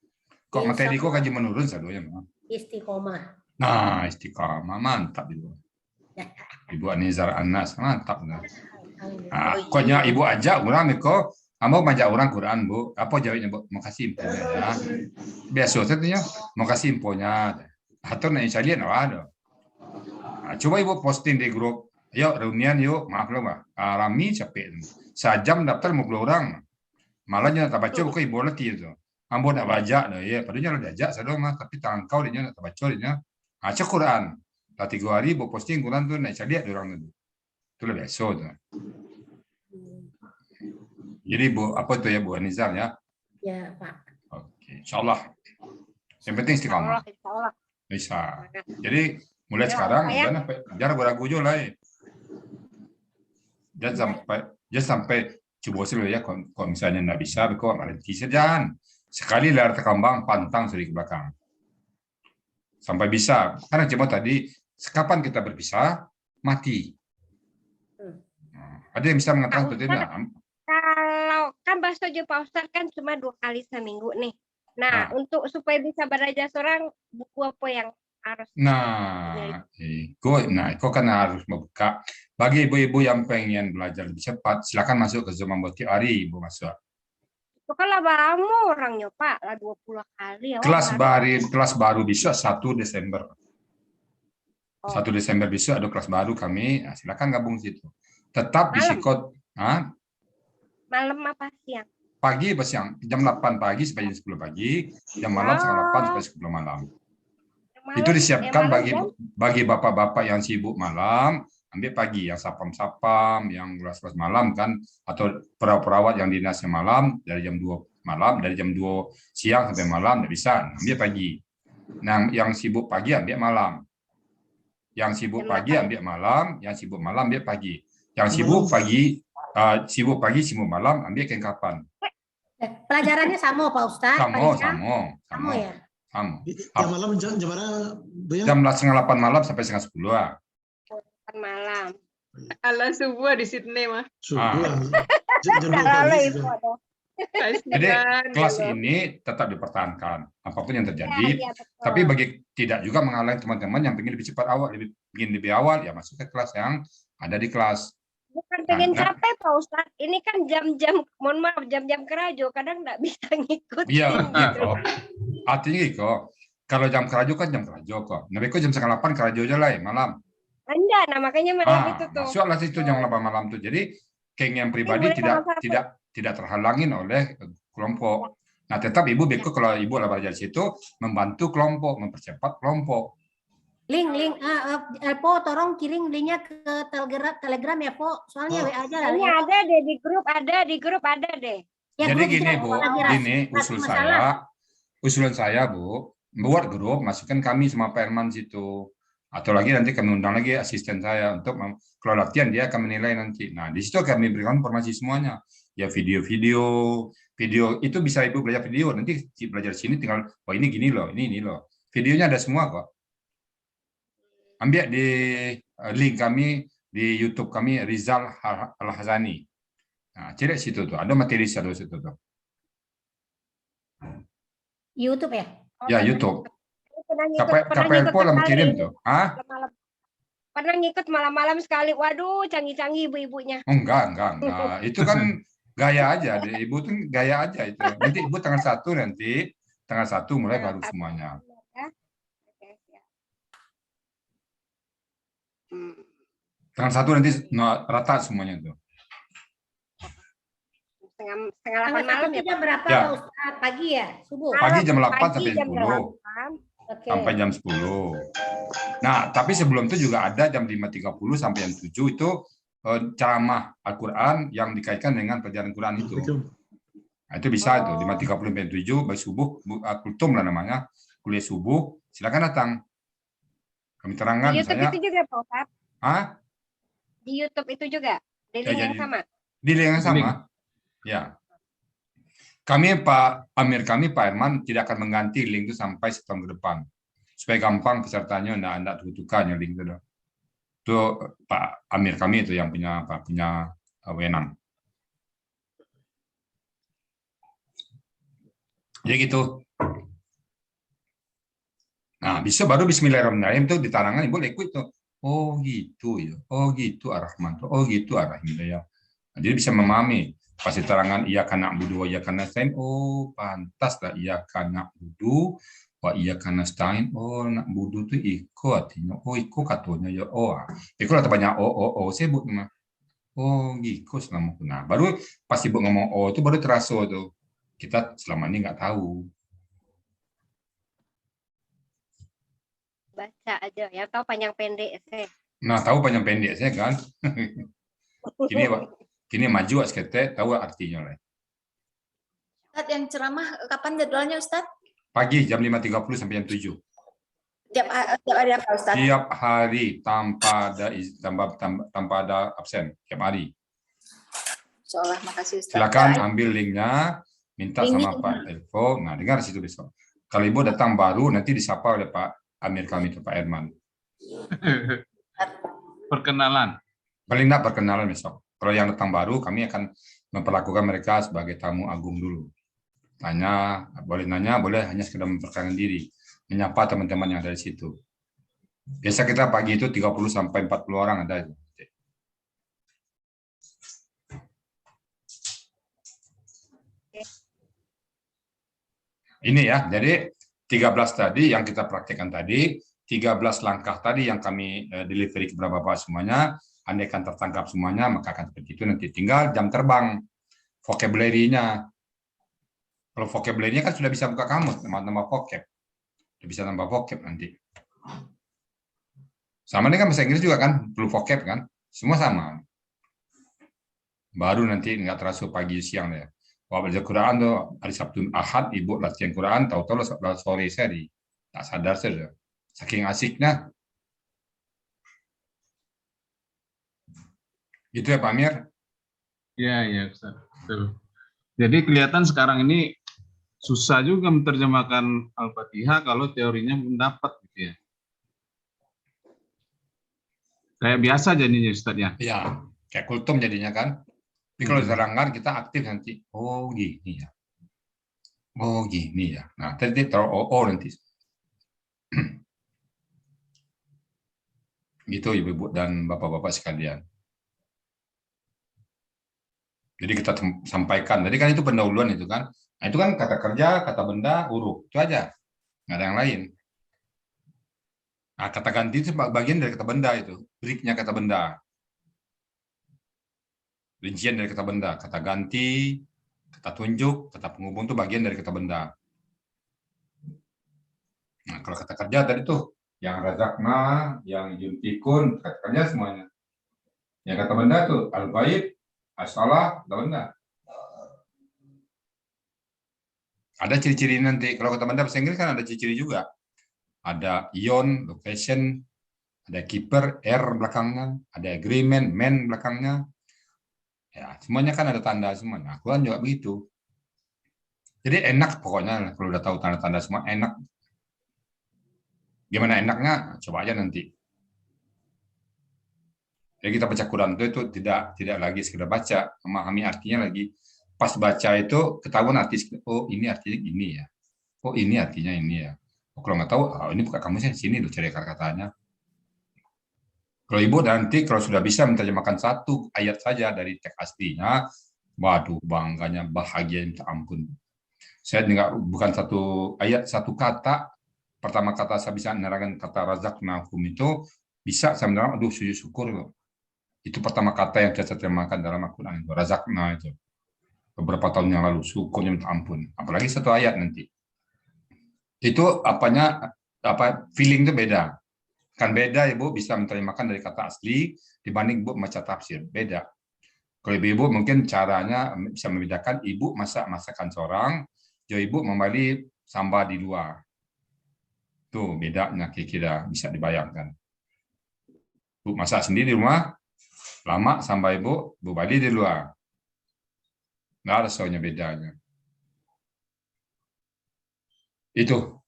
Kok materi kok kaji menurun sadonya. Istiqomah. Nah, istiqomah mantap Ibu. Ibu Anizar Anas mantap nah. Koknya Ibu ajak orang Meko, kamu ngajak orang Quran Bu, apa jawabnya Bu? Makasih infonya ya. Biasa saja, makasih infonya. Atau nih saya lihat ada. Coba Ibu posting di grup, yuk reunian yuk, maaf loh Mbak, rami capek. Sejam daftar 50 orang, malahnya tak baca buku Ibu letih itu. Ambo nak baca, ya padahal udah ajak saya mah, tapi tangan kau dia nak baca dia. Cek Quran, lah 3 hari Bu posting Quran tuh, nih saya lihat orang itu. Itu lebih biasa tuh. Jadi Bu, apa itu ya Bu Anizar ya? Ya Pak. Oke, insyaallah. Yang penting istiqamah. Bisa. Jadi mulai sekarang jangan ragu-ragu juga lah. Jangan sampai coba sih ya kalau misalnya nggak bisa, kok berhenti saja. Sekali layar terkambang pantang suri ke belakang. Sampai bisa. Karena cuma tadi, kapan kita berpisah, mati. Ada yang bisa mengatakan seperti itu? Kalau kan bahasa Pak Ustadz kan cuma 2 kali seminggu nih. Nah, untuk supaya bisa belajar seorang, buku apa yang harus? Kok kan harus membuka. Bagi ibu-ibu yang pengen belajar lebih cepat, silakan masuk ke Zoom Amboti Ari, Ibu masuk. Itu kan lama-lama orangnya Pak, lah 20 kali ya. Kelas baru besok 1 Desember. 1 Desember besok ada kelas baru kami, nah, silakan gabung situ. Tetap di Sikot. Malam apa siang? Pagi apa siang? Jam 8 pagi sampai jam 10 pagi, jam malam setengah 8 sampai 10 malam. Itu disiapkan bagi bapak-bapak yang sibuk malam, ambil pagi, yang sapam-sapam, yang gelas-gelas malam kan, atau perawat-perawat yang dinasnya malam, dari jam 2 malam, dari jam 2 siang sampai malam, tidak bisa, ambil pagi. Nah, yang sibuk pagi ambil malam. Yang sibuk pagi ambil malam, yang sibuk malam ambil pagi. Yang sibuk pagi, sibuk malam ambil kapan. Pelajarannya sama Pak Ustadz? Sama ya? Sama. Jam malam jam berapa? Jam 7:30 malam sampai 9:30. Malam. Ala subuh di Sydney mah. Subuh. Jadi kelas ini tetap dipertahankan apapun yang terjadi. Tapi bagi tidak juga menghalangi teman-teman yang ingin lebih cepat lebih awal ya masuk ke kelas yang ada di kelas. Bukan pengen capek Pak Ustadz. Ini kan jam-jam, mohon maaf, jam-jam kerajo. Kadang nggak bisa ngikutin. Iya, gitu. Artinya kok, kalau jam kerajo kan jam kerajo kok. Nabi kok jam 7:30 kerajo aja lah malam. Enggak, nah makanya malam itu tuh. Masuklah situ jam 8 malam tuh. Jadi keinginan pribadi tidak terhalangin oleh kelompok. Nah, tetap Ibu Beko kalau Ibu belajar di situ membantu kelompok, mempercepat kelompok. Link, Po, tolong kirim linknya ke Telegram ya, Po. Soalnya WA aja. Ini ada deh di grup ada deh. Ya, jadi gini Bu, gini usulan saya Bu, buat grup, masukkan kami sama Pak Herman situ. Atau lagi nanti kami undang lagi asisten saya untuk kalau latihan dia akan menilai nanti. Nah, di situ kami berikan informasi semuanya. Ya video itu bisa Ibu belajar video, nanti belajar sini tinggal ini gini loh, ini loh. Videonya ada semua kok. Ambil di link kami di YouTube kami Rizal Al-Hazani. Nah, cari situ tuh, ada materi di situ tuh. YouTube ya? Ya, YouTube. KPL Pol kirim tuh. Pernah ngikut malam-malam sekali. Waduh, canggih-canggih ibu-ibunya. Enggak. Itu kan gaya aja, Ibu tuh gaya aja itu. Nanti Ibu tanggal 1 mulai baru semuanya. Tanggal 1 nanti rata semuanya tuh. Setengah 8 malam ya. Jam berapa ya. Ustaz? Pagi ya? Subuh? Pagi jam 8 sampai 10. Sampai jam 10. Nah, tapi sebelum itu juga ada jam 5.30 sampai jam 7 itu ceramah Al-Quran yang dikaitkan dengan pelajaran Quran itu. Nah, itu bisa itu 5.30 sampai 7 baik subuh, kultum lah namanya, kuliah subuh, silakan datang. Kami terangkan di YouTube misalnya. Itu juga Pak Ustaz? Di YouTube itu juga? Di link yang sama? Di link yang sama. Ya. Kami Pak Herman tidak akan mengganti link itu sampai setahun ke depan. Supaya gampang pesertanya enggak tutukannya link itu. Itu Pak Amir kami itu yang punya wewenang. Ya gitu. Nah, bisa baru bismillahirrahmanirrahim itu ditarangan Ibu ikut itu. Oh gitu ya. Oh gitu Ar-Rahman. Oh gitu Ar-Rahim ya. Nah, jadi bisa memahami pas ditarangan iya kana budu iya kana stain. Oh, pantas lah iya kana budu. Wah iya kana stain. Oh, nak budu tuh iko artinya. Oh, iko katanya ya. Oh, iko lah banyak saya Bu mah. Oh, gitu selama nah, baru pas Ibu ngomong oh itu baru terasa tuh. Kita selama ini nggak tahu. Baca aja ya, tahu panjang pendek saya. Nah, tahu panjang pendek saya kan. Kini maju askete tahu artinya lah. Ustadz, yang ceramah kapan jadwalnya Ustadz? Pagi jam 5.30 sampai jam 7. Tiap hari apa Ustadz? Tiap hari tanpa ada absen, tiap hari. Insyaallah, makasih Ustadz. Silakan ambil linknya, minta sama Pak Elvo. Nah, dengar situ besok. Kalau Ibu datang baru nanti disapa oleh Pak Amir kami itu Pak Herman. Perkenalan. Paling enggak perkenalan besok. Kalau yang datang baru kami akan memperlakukan mereka sebagai tamu agung dulu. Nanya, boleh hanya sekedar memperkenalkan diri, menyapa teman-teman yang ada di situ. Biasa kita pagi itu 30 sampai 40 orang ada. Ini ya, jadi 13 tadi yang kita praktekkan tadi, 13 langkah tadi yang kami delivery kepada Bapak semuanya, andaikan tertangkap semuanya, maka akan seperti itu nanti. Tinggal jam terbang, vocabulary-nya. Kalau vocabulary-nya kan sudah bisa buka kamus, nambah vocab. Sudah bisa nambah vocab nanti. Sama dengan bahasa Inggris juga kan, perlu vocab kan, semua sama. Baru nanti nggak terasa pagi siang ya. Kalau belajar Quran tuh hari Sabtu Ahad ibu latihan Quran, tahu-tahu sore sehari, tak sadar saja. Saking asiknya. Gitu ya Pak Amir? Iya, Ustaz. Betul. Jadi kelihatan sekarang ini susah juga menerjemahkan Al-Fatihah kalau teorinya belum dapat gitu ya. Kayak biasa jadinya Ustaz ya. Iya, kayak kultum jadinya kan. Tapi kalau diterangkan kita aktif nanti. Oh gini ya. Oh gini ya. Nah tadi taruh nanti. Gitu ibu-ibu dan bapak-bapak sekalian. Jadi kita sampaikan. Tadi kan itu pendahuluan itu kan. Nah, itu kan kata kerja, kata benda, huruf. Itu aja. Nggak ada yang lain. Nah, kata ganti itu bagian dari kata benda itu. Break-nya kata benda. Rincian dari kata benda, kata ganti, kata tunjuk, kata penghubung itu bagian dari kata benda. Nah, kalau kata kerja tadi tuh, yang razakna, yang yuntikun, kata kerja semuanya. Yang kata benda tuh, al-ghaib, as-salah, kata benda. Ada ciri-ciri nanti, kalau kata benda bahasa Inggris kan ada ciri-ciri juga. Ada ion, location, ada keeper, R belakangnya, ada agreement, man belakangnya. Ya, semuanya kan ada tanda semuanya. Aku kan juga begitu. Jadi enak pokoknya kalau udah tahu tanda-tanda semua enak. Gimana enaknya? Coba aja nanti. Jadi kita baca Quran itu tidak lagi sekedar baca, memahami artinya lagi. Pas baca itu ketahuan arti. Oh ini artinya gini ya. Oh ini artinya ini ya. Oh, kalau nggak tahu, oh, ini bukan kamusnya sini loh cari kata-katanya. Kalau ibu nanti kalau sudah bisa menerjemahkan satu ayat saja dari teks aslinya, waduh bangganya bahagia minta ampun. Saya bukan satu ayat satu kata, pertama kata saya bisa menerangkan kata razaqnakum itu bisa saya menerangkan, aduh sujud syukur loh. Itu pertama kata yang saya terjemahkan dalam Al-Quran itu razaqna itu. Beberapa tahun yang lalu syukurnya minta ampun. Apalagi satu ayat nanti. Itu feeling itu beda. Kan beda ibu bisa menerjemahkan dari kata asli dibanding ibu membaca tafsir, beda. Kalau ibu mungkin caranya bisa membedakan ibu masak masakan seorang, jo ibu membeli sambal di luar. Tuh bedanya kira-kira bisa dibayangkan. Bu masak sendiri di rumah, lama sampai ibu beli di luar. Nggak ada soalnya bedanya. Itu.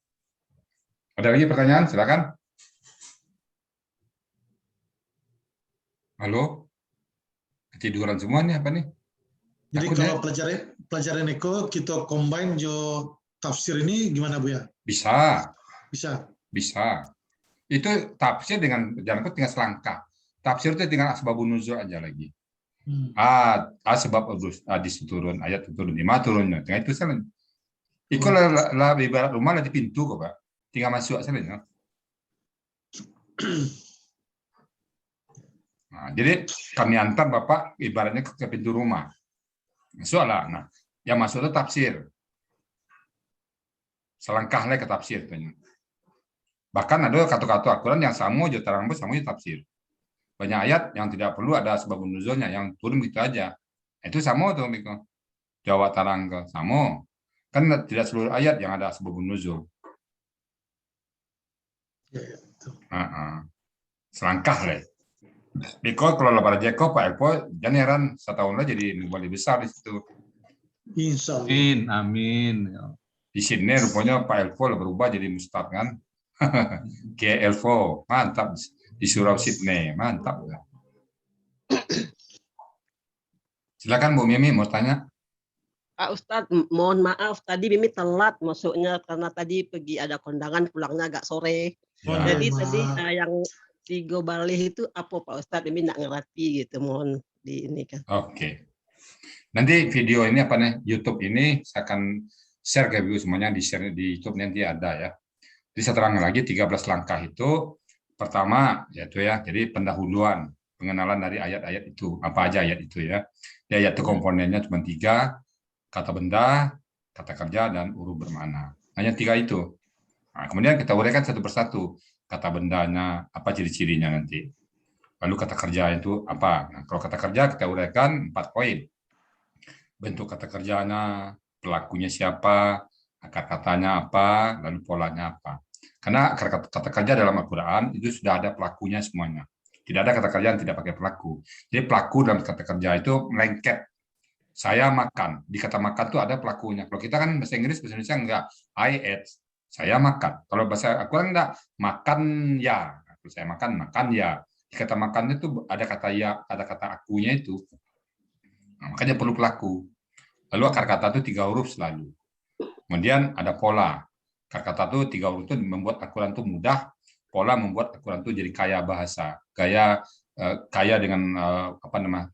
Ada lagi pertanyaan? Silakan. Halo? Ketiduran semua nih apa nih? Jadi kalau pelajaran Eko kita combine jo tafsir ini gimana Bu ya? Bisa. Bisa. Itu tafsir dengan jangan tinggal selangkah. Tafsir itu dengan asbabun nuzul aja lagi. Sebab turun ayat turun 5 turunnya. Dengan itu saja. Ikut lah ibarat rumah di pintu kok Pak. Tinggal masuk saja. Nah, jadi kami antar Bapak ibaratnya ke pintu rumah. Masuklah. Nah, yang masuk itu tafsir. Selangkahlah ke tafsir. Bahkan ada kata-kata Al-Quran yang sama aja terang sama tafsir. Banyak ayat yang tidak perlu ada sebab nuzulnya, yang turun gitu aja. Itu sama tuh Miko. Jawa tarang ke sama. Kan tidak seluruh ayat yang ada sebab nuzul. Selangkah lah. Miko kalau lebar Jeko Pak Elpo jangan heran setahun lagi jadi wali besar di situ. Insya Allah. Amin. Di sini rupanya Pak Elpo berubah jadi Mustad kan. Kayak Elpo mantap di Surau Sydney mantap. Silakan Bu Mimi mau tanya. Pak Ustadz, mohon maaf tadi Mimi telat masuknya karena tadi pergi ada kondangan pulangnya agak sore. Jadi tadi yang di Gobalih itu apa Pak Ustadz? Mimi nggak ngerti gitu, mohon di ini kan. Oke. Nanti video ini apa nih YouTube ini saya akan share ke ibu semuanya, di share di YouTube nanti ada ya. Jadi saya terangkan lagi 13 langkah itu. Pertama yaitu ya, jadi pendahuluan, pengenalan dari ayat-ayat itu, apa aja ayat itu ya. Di ayat itu komponennya cuma 3, kata benda, kata kerja, dan huruf bermakna. Hanya 3 itu. Nah, kemudian kita uraikan satu persatu, kata bendanya, apa ciri-cirinya nanti. Lalu kata kerja itu apa? Nah, kalau kata kerja kita uraikan 4 poin. Bentuk kata kerjanya, pelakunya siapa, akar katanya apa, lalu polanya apa. Karena kata kerja dalam Al-Quran itu sudah ada pelakunya semuanya. Tidak ada kata kerja yang tidak pakai pelaku. Jadi pelaku dalam kata kerja itu melengket. Saya makan. Di kata makan itu ada pelakunya. Kalau kita kan bahasa Inggris, bahasa Indonesia enggak. I ate. Saya makan. Kalau bahasa Al-Quran enggak. Makan ya. Kalau saya makan ya. Di kata makan itu ada kata ya, ada kata akunya itu. Nah, makanya perlu pelaku. Lalu akar kata itu 3 huruf selalu. Kemudian ada pola. Akar kata itu 3 huruf itu membuat Al-Quran itu mudah. Pola membuat Al-Quran itu jadi kaya bahasa, kaya dengan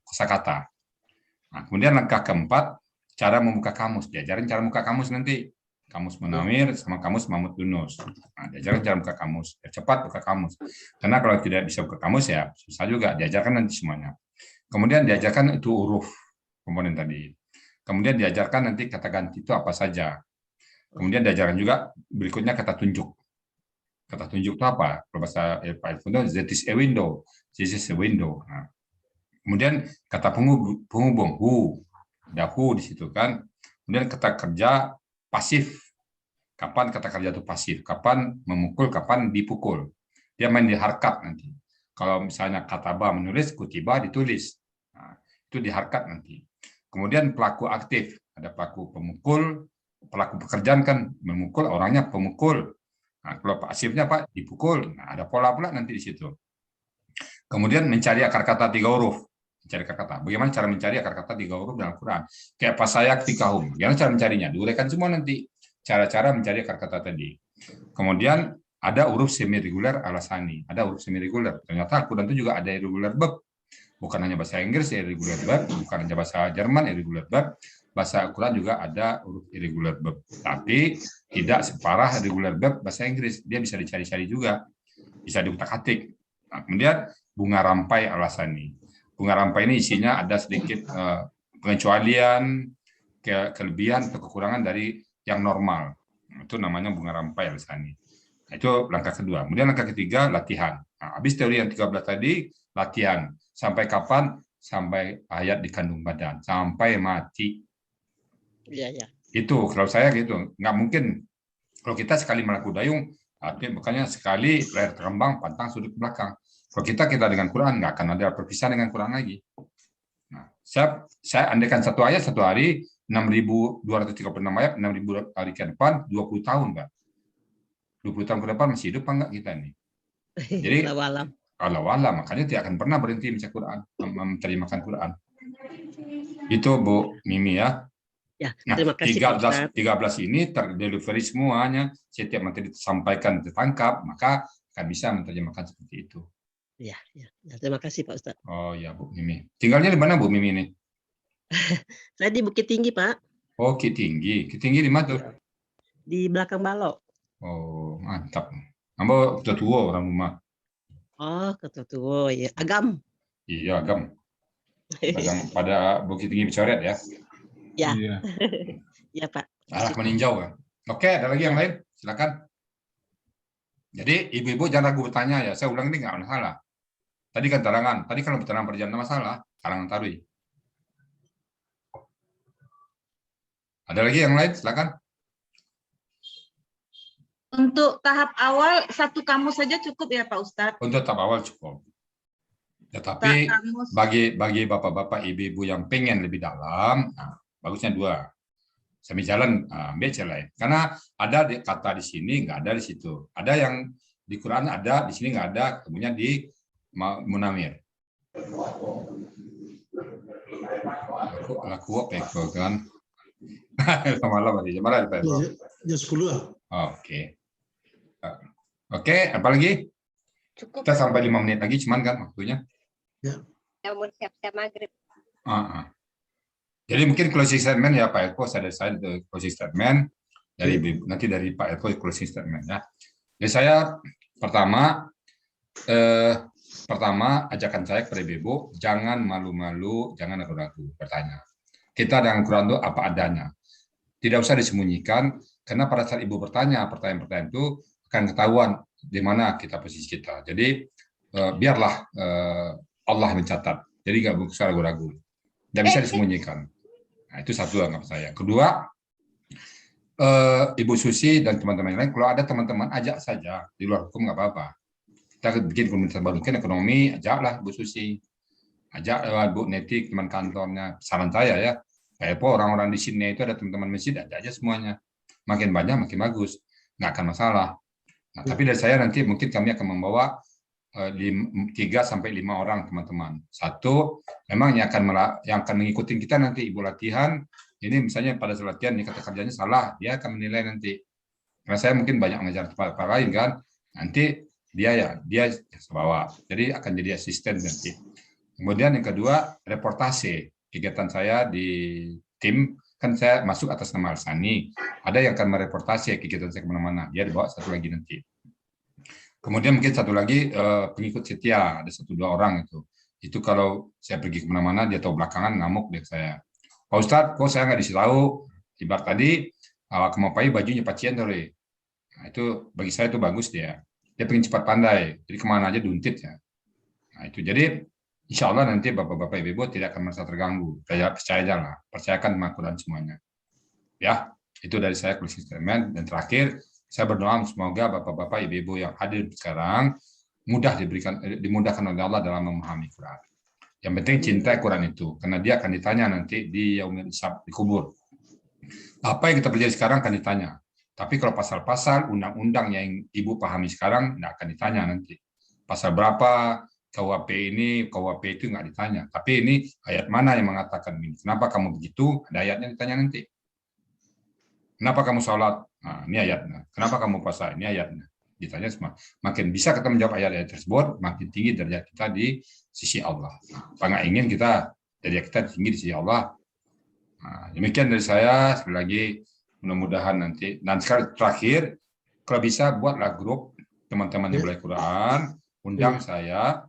kosakata. Nah, kemudian langkah keempat, cara membuka kamus. Diajarin cara membuka kamus nanti. Kamus Munawir sama kamus Mahmud Yunus. Nah, diajarin cara membuka kamus. Ya, cepat buka kamus. Karena kalau tidak bisa buka kamus ya susah juga. Diajarkan nanti semuanya. Kemudian diajarkan itu huruf komponen tadi. Kemudian diajarkan nanti kata ganti itu apa saja. Kemudian diajarkan juga berikutnya kata tunjuk. Kata tunjuk itu apa? Kalau bahasa Pak Elfundo, that is a window. This is a window. Nah, kemudian kata penghubung, who. Ada who di situ kan. Kemudian kata kerja pasif. Kapan kata kerja itu pasif? Kapan memukul, kapan dipukul. Dia main di harkat nanti. Kalau misalnya kataba menulis, kutiba ditulis. Nah, itu di harkat nanti. Kemudian pelaku aktif. Ada pelaku pemukul, pelaku pekerjaan kan memukul, orangnya pemukul. Nah, kalau pasifnya Pak dipukul. Nah, ada pola pula nanti di situ. Kemudian mencari akar kata 3 huruf. Mencari akar kata. Bagaimana cara mencari akar kata 3 huruf dalam Al-Quran? Kayak pasayak tikahum. Bagaimana cara mencarinya? Diuraikan semua nanti. Cara-cara mencari akar kata tadi. Kemudian ada huruf semi-reguler alasani. Ada huruf semi-reguler. Ternyata Al-Quran itu juga ada irregular verb. Bukan hanya bahasa Inggris irregular verb. Bukan hanya bahasa Jerman irregular verb. Bahasa Al-Quran juga ada huruf irregular verb. Tapi tidak separah irregular verb bahasa Inggris. Dia bisa dicari-cari juga. Bisa diutak-atik. Nah, kemudian bunga rampai alasani. Bunga rampai ini isinya ada sedikit pengecualian, kelebihan atau kekurangan dari yang normal. Itu namanya bunga rampai alasani. Nah, itu langkah kedua. Kemudian langkah ketiga, latihan. Nah, habis teori yang 13 tadi, latihan. Sampai kapan? Sampai ayat di kandung badan. Sampai mati. Iya. Itu kalau saya gitu, nggak mungkin kalau kita sekali melakukan dayung, artinya bukannya sekali layar terbang pantang sudut ke belakang. Kalau kita dengan Quran nggak akan ada perpisahan dengan Quran lagi. Nah, saya andaikan satu ayat satu hari 6.236 ayat, 6.000 hari ke depan 20 tahun, Pak. 20 tahun ke depan masih hidup apa enggak kita nih? Jadi Allah makanya tidak akan pernah berhenti membaca Quran, menerjemahkan Quran. Itu Bu Mimi ya. Ya, nah, terima kasih 13 ini terdelivery semuanya, setiap materi disampaikan ditangkap, maka akan bisa menerjemahkan seperti itu. Ya, terima kasih Pak Ustadz. Oh ya Bu Mimi. Tinggalnya di mana Bu Mimi ini? Saya di Bukit Tinggi Pak. Oh Bukit Tinggi. Bukit Tinggi di mana tuh? Di belakang Balok. Oh mantap. Ambo ketua orang rumah. Oh ketua ya. Agam. Iya Agam. Agam pada Bukit Tinggi Bicoret ya. Ya. Iya Pak. Arah meninjau kan. Oke, ada lagi yang lain? Silakan. Jadi ibu-ibu jangan ragu bertanya ya. Saya ulang ini nggak masalah. Tadi kan terangan. Tadi kalau berterang perjalanan masalah, karangan tarui. Ada lagi yang lain? Silakan. Untuk tahap awal 1 kamus saja cukup ya Pak Ustadz? Untuk tahap awal cukup. Tetapi bagi bapak-bapak, ibu-ibu yang pengen lebih dalam, nah, bagusnya 2. Sambil jalan ambil cara lain. Karena ada kata di sini, nggak ada di situ. Ada yang di Quran ada, di sini nggak ada, kemudian di Munawir. Laku peko kan? Malam masih jam berapa? Jam 10 lah. Oke. Oke, apa lagi? Cukup. Kita sampai 5 menit lagi, cuman kan waktunya. Ya. Mau siap-siap maghrib. Jadi mungkin closing statement ya Pak Eko, saya closing statement. nanti dari Pak Eko closing statement ya. Jadi saya pertama ajakan saya kepada Ibu, jangan malu-malu, jangan ragu-ragu bertanya. Kita dengan Quran itu apa adanya. Tidak usah disembunyikan, karena pada saat Ibu bertanya pertanyaan-pertanyaan itu akan ketahuan di mana kita posisi kita. Jadi biarlah Allah mencatat. Jadi nggak usah ragu-ragu. Tidak bisa disembunyikan. Nah, itu satu anggap saya. Kedua, Ibu Susi dan teman-teman yang lain, kalau ada teman-teman ajak saja di luar hukum nggak apa-apa. Kita bikin komunitas baru, mungkin ekonomi, ajaklah Bu Susi, ajak Bu Neti, teman kantornya. Saran saya ya, kayak orang-orang di sini itu ada teman-teman masjid, ajak aja semuanya. Makin banyak makin bagus, nggak akan masalah. Nah, tapi dari saya nanti mungkin kami akan membawa 3 sampai 5 orang teman-teman. Satu, memang yang akan mengikuti kita nanti Ibu latihan. Ini misalnya pada saat latihan ini kata kerjanya salah, dia akan menilai nanti. Karena saya mungkin banyak mengajar tempat lain kan, nanti dia bawa. Jadi akan jadi asisten nanti. Kemudian yang kedua, reportase kegiatan saya di tim. Kan saya masuk atas nama Alsani, ada yang akan mereportasi kegiatan saya kemana-mana, dia dibawa satu lagi nanti. Kemudian mungkin satu lagi pengikut setia, ada 1-2 orang itu. Itu kalau saya pergi kemana-mana, dia tahu belakangan ngamuk deh saya. Pak Ustadz, kok saya nggak dikasih tahu? Ibarat tadi, kemapai bajunya pacian tuh. Nah, itu bagi saya itu bagus dia. Dia pengen cepat pandai, jadi kemana aja diuntit ya. Nah itu jadi insya Allah nanti bapak-bapak ibu tidak akan merasa terganggu. Percaya aja lah, percayakan sama Quran semuanya. Ya, itu dari saya closing statement. Dan terakhir, saya berdoa semoga bapak-bapak ibu yang hadir sekarang dimudahkan oleh Allah dalam memahami Quran. Yang penting cinta Quran itu, karena dia akan ditanya nanti di yaumil hisab, di kubur. Apa yang kita pelajari sekarang akan ditanya. Tapi kalau pasal-pasal undang-undang yang ibu pahami sekarang tidak akan ditanya nanti. Pasal berapa, KUHP ini, KUHP itu nggak ditanya. Tapi ini ayat mana yang mengatakan ini? Kenapa kamu begitu? Ada ayatnya ditanya nanti. Kenapa kamu sholat? Nah, ini ayatnya. Kenapa kamu puasa? Ini ayatnya. Ditanya semua. Makin bisa kita menjawab ayat-ayat tersebut, makin tinggi derajat kita di sisi Allah. Apa nggak ingin kita derajat kita tinggi di sisi Allah? Nah, demikian dari saya. Sekali lagi, mudah-mudahan nanti. Dan sekali terakhir, kalau bisa buatlah grup teman-teman yang belajar Quran, undang saya,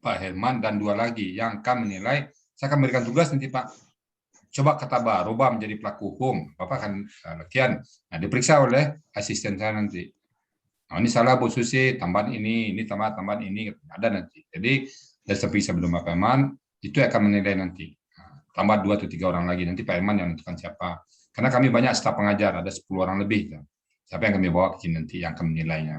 Pak Herman, dan 2 lagi yang akan menilai. Saya akan berikan tugas nanti Pak. Coba kata Roba menjadi pelaku hukum. Bapak akan latihan. Nah, diperiksa oleh asisten saya nanti. Nah, ini salah Bu Susi, tambahan ini tambahan ini, ada nanti. Jadi, dari seperti sebelum Pak Herman, itu akan menilai nanti. Nah, tambah 2 atau 3 orang lagi, nanti Pak Herman yang menentukan siapa. Karena kami banyak staf pengajar, ada 10 orang lebih. Siapa yang kami bawa ke sini nanti yang akan menilainya.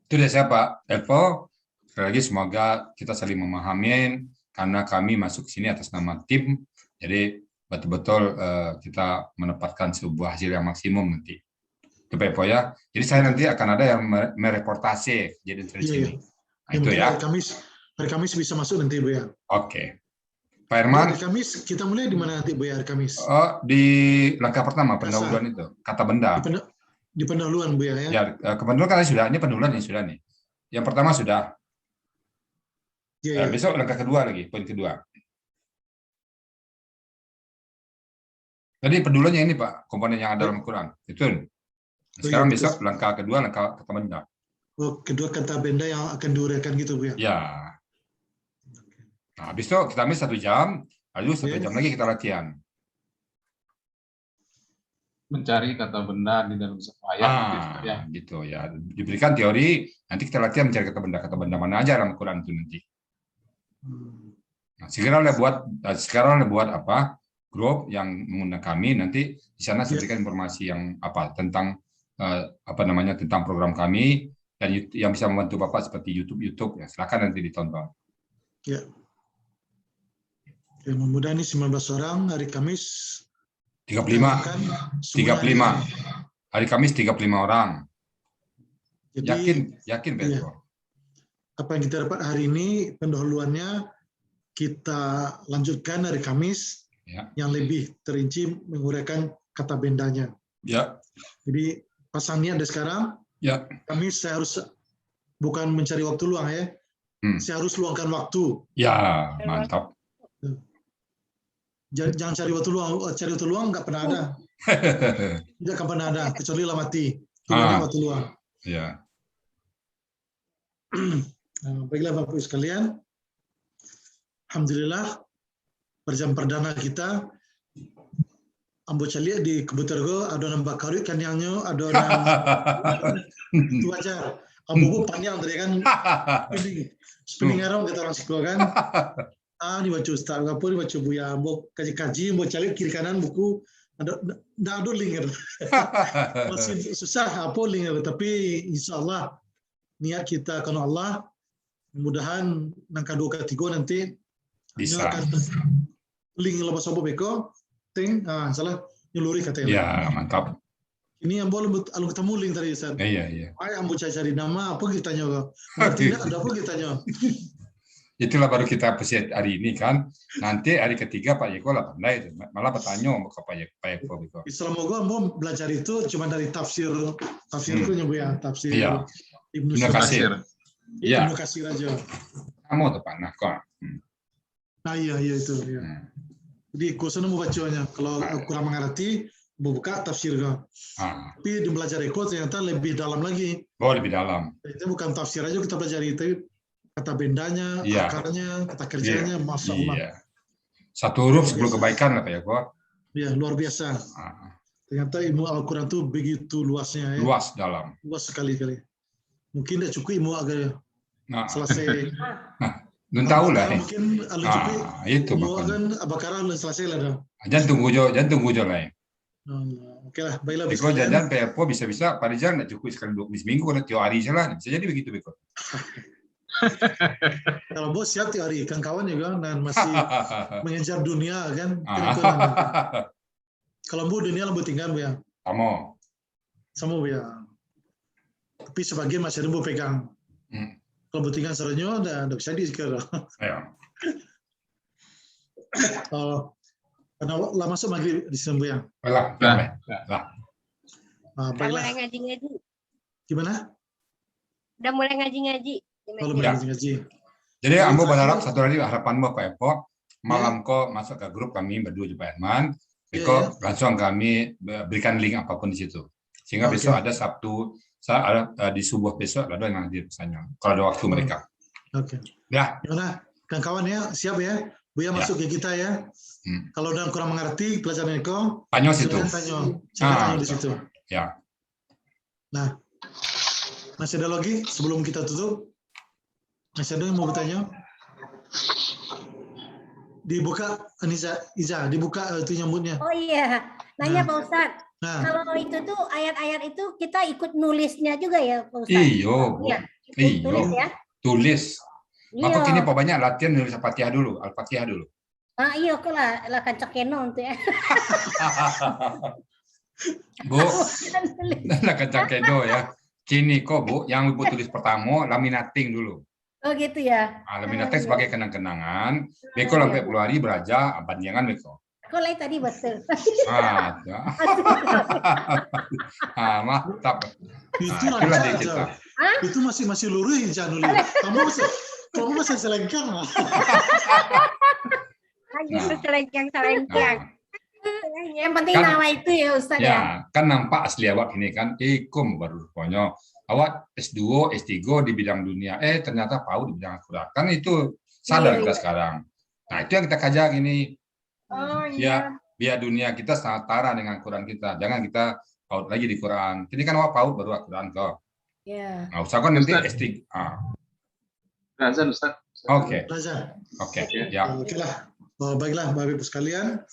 Itu dari saya Pak Evo. Sekali lagi semoga kita saling memahami, karena kami masuk ke sini atas nama tim. Jadi betul-betul kita menempatkan sebuah hasil yang maksimum nanti. Itu Pak Evo ya. Jadi saya nanti akan ada yang mereportase jadi dari sini. Nah, itu ya. Hari Kamis bisa masuk nanti Bu ya. Oke. Pak Herman. Hari Kamis kita mulai di mana nanti Bu ya hari Kamis? Oh, di langkah pertama pendahuluan itu, kata benda. Di pendahuluan Bu ya. Ya, pendahuluan kan sudah, ini pendahuluan ini sudah nih. Yang pertama sudah. Ya. Besok langkah kedua lagi, poin kedua. Jadi pendahuluannya ini Pak, komponen yang ada dalam Quran. Itu. Sekarang besok langkah kedua, langkah kata benda. Oh, kedua kata benda yang akan diuraikan gitu Bu ya. Ya. Nah, habis itu kita ambil 1 jam, lalu 1 jam lagi kita latihan. Mencari kata benda di dalam satu ayat. Gitu ya. Diberikan teori, nanti kita latihan mencari kata benda mana aja dalam Quran itu nanti. Nah, sekarang buat apa? Grup yang mengundang kami, nanti di sana saya berikan informasi yang apa tentang tentang program kami dan yang bisa membantu Bapak seperti YouTube ya. Silakan nanti ditonton. Ya. Ya, mudah-mudahan ini 19 orang hari Kamis 35 hari Kamis 35 orang. Jadi, yakin betul. Ya, apa yang kita dapat hari ini pendahuluannya kita lanjutkan hari Kamis yang lebih terinci menguraikan kata bendanya. Ya. Jadi pasang niat dari sekarang. Ya. Kamis saya harus bukan mencari waktu luang ya. Saya harus luangkan waktu. Ya, mantap. Jangan cari waktu luang nggak pernah ada. Tidak akan pernah ada kecuali lah mati. Tujuannya waktu luang. Ya. Baiklah Bapak Ibu sekalian. Alhamdulillah perjam perdana kita ambo calik di Kebutergo ada nambah karut kan yangnya ada itu aja. Ambo panjang tadi kan spinning around kata orang sekolah kan. Ini baca ustaz apa ni baca buya ambo kaji ambo calik kiri kanan buku ada link masih susah apa link tapi insyaallah niat kita karena Allah mudahan nangka 2 ke 3 nanti bisa link lepas apa beko ting salah nyeluri katanya ya mantap ini yang boleh alung ketemu link tadi Ustaz iya ay ambo cari nama apa kita nyoba berarti ada apa kita nyoba itulah baru kita persiap hari ini kan. Nanti hari ketiga Pak Yeko lah pandai itu. Malah bertanya ke Pak Yeko. Selama gua mau belajar itu cuma dari tafsir itu ya tafsir iya. Ibnu Katsir. Iya. Ibnu Katsir aja. Kamu tepat nah kok. Iya itu ya. Jadi kuasa mau bacanya. Kalau kurang mengerti, buka tafsir kan. Tapi di belajar Eko ternyata lebih dalam lagi. Oh lebih dalam. Itu bukan tafsir aja kita pelajari itu. Kata bendanya, akarnya, kata kerjanya, Masya Allah. Iya. 1 huruf 10 kebaikan lah Pak Yeko. Ya, luar biasa. Ternyata ilmu Al-Quran itu begitu luasnya. Ya. Luas dalam. Luas sekali-kali. Mungkin tidak cukup ilmu agak selesai. Belum tahu lah. Mungkin cukup itu ilmu akan Al-Baqarah selesai lah. Jangan tunggu jo lah. Oke lah, baiklah. Beko jajan PRPO bisa Pak Rizal tidak cukup sekali 2 seminggu atau 3 hari saja. Bisa jadi begitu Beko. Kalau bos siap teori kan kawan juga dan masih mengejar dunia kan. Kalau bu dunia lebih tinggal bu ya. Sama bu ya. Tapi sebagian masih ada bu pegang. Kalau bu tinggal serenyo udah bisa diseker. Karena lah masuk maghrib di sembuh ya. Lah. Udah mulai ngaji-ngaji. Gimana? Udah mulai ngaji-ngaji. Jadi ambo berharap satu lagi harapan Pak Eko malam kok masuk ke grup kami berdua Pak Herman Eko langsung kami berikan link apapun di situ sehingga besok ada Sabtu di subuh besok ada yang hadir pesannya kalau ada waktu mereka. Ya. Gimana kawan ya siap ya Buya masuk ke kita ya. Kalau udah kurang mengerti pelajaran Eko tanya situ. Tanya di situ. Ya. Nah masih ada lagi sebelum kita tutup. Masih ada yang mau bertanya? Dibuka, Iza, dibuka itu nyambutnya. Oh iya, nanya Pak Ustadz. Kalau itu tuh ayat-ayat itu kita ikut nulisnya juga ya Pak Ustadz? Iyo. Tulis ya? Tulis. Maka kini Pak banyak latihan nulis Al-Fatihah dulu. Al-Fatihah dulu. Iya kok lah kancak keno untuk ya. Bu, lah kancak keno ya. Kini kok Bu, yang Ibu tulis pertama laminating dulu. Oh gitu ya. Laminating sebagai kenang-kenangan. Beko sampai 10 hari belajar panjangan Beko. Kok lain tadi betul. Mantap. Itulah kita. Itu masih lurus jangan dulu. Kamu masih selengkang. Justru selengkang. Yang penting kan, nama itu ya Ustaz ya. Kan nampak asli awak ini kan, ikum baru rupanya. Awak S2, S3 di bidang dunia, ternyata PAU di bidang Al-Quran. Kan itu sadar kita sekarang. Nah itu yang kita kajar ini. Biar dunia kita setara dengan Quran kita. Jangan kita paut lagi di Quran. Ini kan awak paut baru Al-Quran kok. Nah usah kan nanti S3. Ustaz. Oke. Ya. Okelah. Baiklah Bapak Ibu sekalian.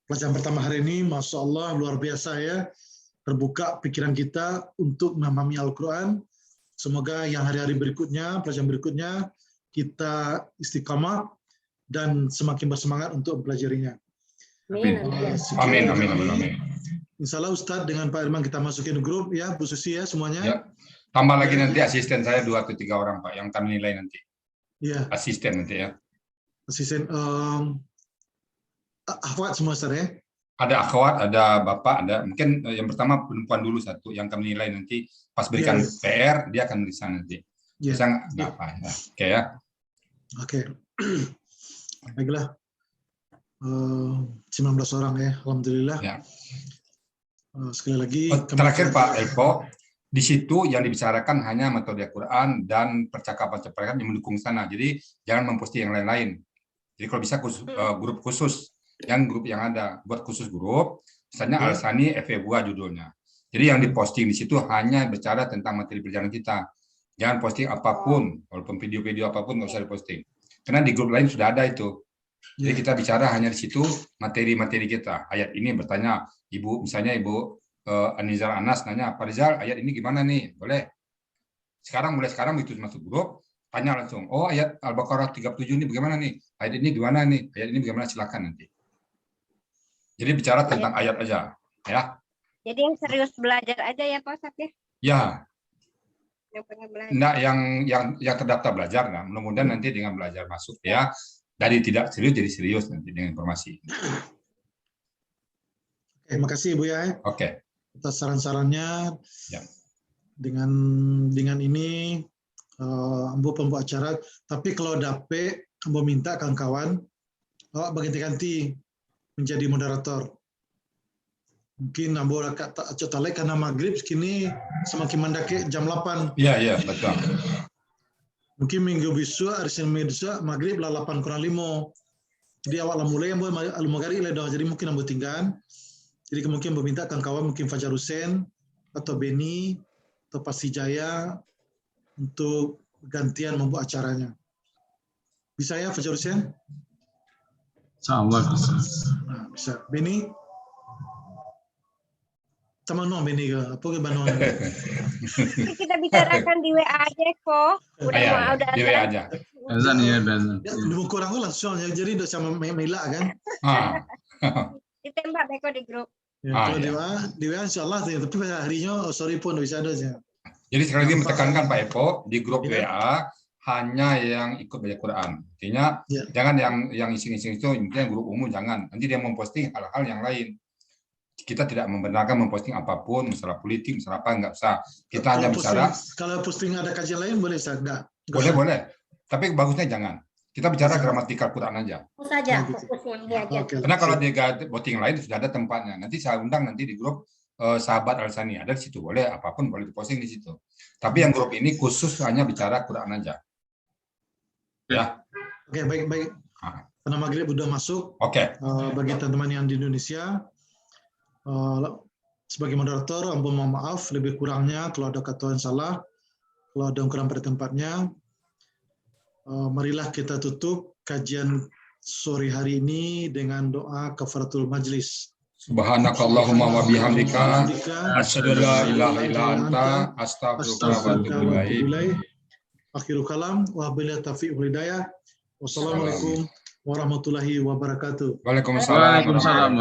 Pelajaran pertama hari ini, Masya Allah, luar biasa ya. Terbuka pikiran kita untuk memahami Al-Quran. Semoga yang hari-hari berikutnya, pelajaran berikutnya, kita istiqamah dan semakin bersemangat untuk mempelajarinya. Amin. Insya Allah Ustadz dengan Pak Irman kita masukin grup ya, Bu Susi ya semuanya. Ya. Tambah lagi nanti asisten saya 2 atau 3 orang Pak, yang kami nilai nanti. Iya. Asisten nanti ya. Asisten akhwat semua Ustaz ya? Ada akhwat, ada bapak, ada mungkin yang pertama perempuan dulu satu yang kami nilai nanti pas berikan PR dia akan bisa nanti. Bisa nggak apa ya? Oke ya. Oke. Baiklah. 19 orang ya, alhamdulillah. Ya. Sekali lagi. Terakhir Pak Eko, di situ yang dibicarakan hanya metode Quran dan percakapan-percakapan yang mendukung sana. Jadi jangan memposting yang lain-lain. Jadi kalau bisa grup khusus, yang grup yang ada, buat khusus grup, misalnya Al-Sani FE2 judulnya. Jadi yang diposting di situ hanya bicara tentang materi perjalanan kita. Jangan posting apapun, walaupun video-video apapun nggak usah diposting. Karena di grup lain sudah ada itu. Jadi kita bicara hanya di situ materi-materi kita. Ayat ini bertanya, Ibu, misalnya Ibu Anizar Anas nanya, Pak Rizal, ayat ini gimana nih? Boleh. Mulai sekarang itu masuk grup, tanya langsung, oh ayat Al-Baqarah 37 ini bagaimana nih? Ayat ini gimana nih? Ayat ini bagaimana? Silakan nanti. Jadi bicara tentang ayat aja, ya. Jadi yang serius belajar aja ya Pak Ustadz ya? Ya. Yang pengen belajar. Nah, yang terdaftar belajar, nah, mudah-mudahan nanti dengan belajar masuk ya, dari tidak serius jadi serius nanti dengan informasi. Oke, makasih Ibu ya. Oke. Atas saran-sarannya. Ya. Dengan ini Ambo pembuat acara, tapi kalau dapet Ambo minta kawan-kawan awak berganti-ganti menjadi moderator. Mungkin Ambo tak karena maghrib kini semakin mendaki jam 8. Iya, betul. Mungkin minggu besok, hari Senin besok, maghrib lah 8:05. Jadi awak lah mulai Ambo al-maghrib lah dah. Jadi mungkin Ambo tinggal. Jadi mungkin meminta kawan-kawan mungkin Fajar Hussein atau Beni atau Pasti Jaya untuk gantian membuat acaranya. Bisa ya Fajar Hussein? Insyaallah bisa. Nah, bisa. Beni? Teman no Beni ke? Apa ke Bandung? Kita bicarakan di WA aja kok. Udah di WA aja. Azan ya dan. Dulu kurang langsung jadi udah sama Mela kan? Ditembak Beko di grup. Ya, kalau di WA insyaallah tapi harinya sorry pun bisa ada sih. Jadi sekali lagi menekankan Pak Eko di grup WA hanya yang ikut baca Quran. Artinya jangan yang iseng-iseng itu, intinya grup umum jangan. Nanti dia memposting hal-hal yang lain. Kita tidak membenarkan memposting apapun, masalah politik, masalah apa, enggak usah. Kita hanya bicara. Kalau posting ada kajian lain boleh sah? Enggak. Boleh. Tapi bagusnya jangan. Kita bicara gramatikal Quran aja. Fokus saja, fokusnya ini aja. Karena kalau di voting lain sudah ada tempatnya. Nanti saya undang nanti di grup sahabat Al-Sani ada di situ. Boleh apapun boleh diposting di situ. Tapi yang grup ini khusus hanya bicara Quran aja. Ya. Oke, baik. Karena maghrib udah masuk. Oke. Bagi teman-teman yang di Indonesia, sebagai moderator, Ambo mohon maaf lebih kurangnya kalau ada kata yang salah, kalau ada kurang pada tempatnya. Marilah kita tutup kajian sore hari ini dengan doa kafaratul majlis. Subhanakallahumma wa bihamdika asyhadu an la ilaha illa anta astaghfiruka wa atubu ilaik. Akhirul kalam wa billahi taufiq wal hidayah. Wassalamualaikum warahmatullahi wabarakatuh. Waalaikumsalam.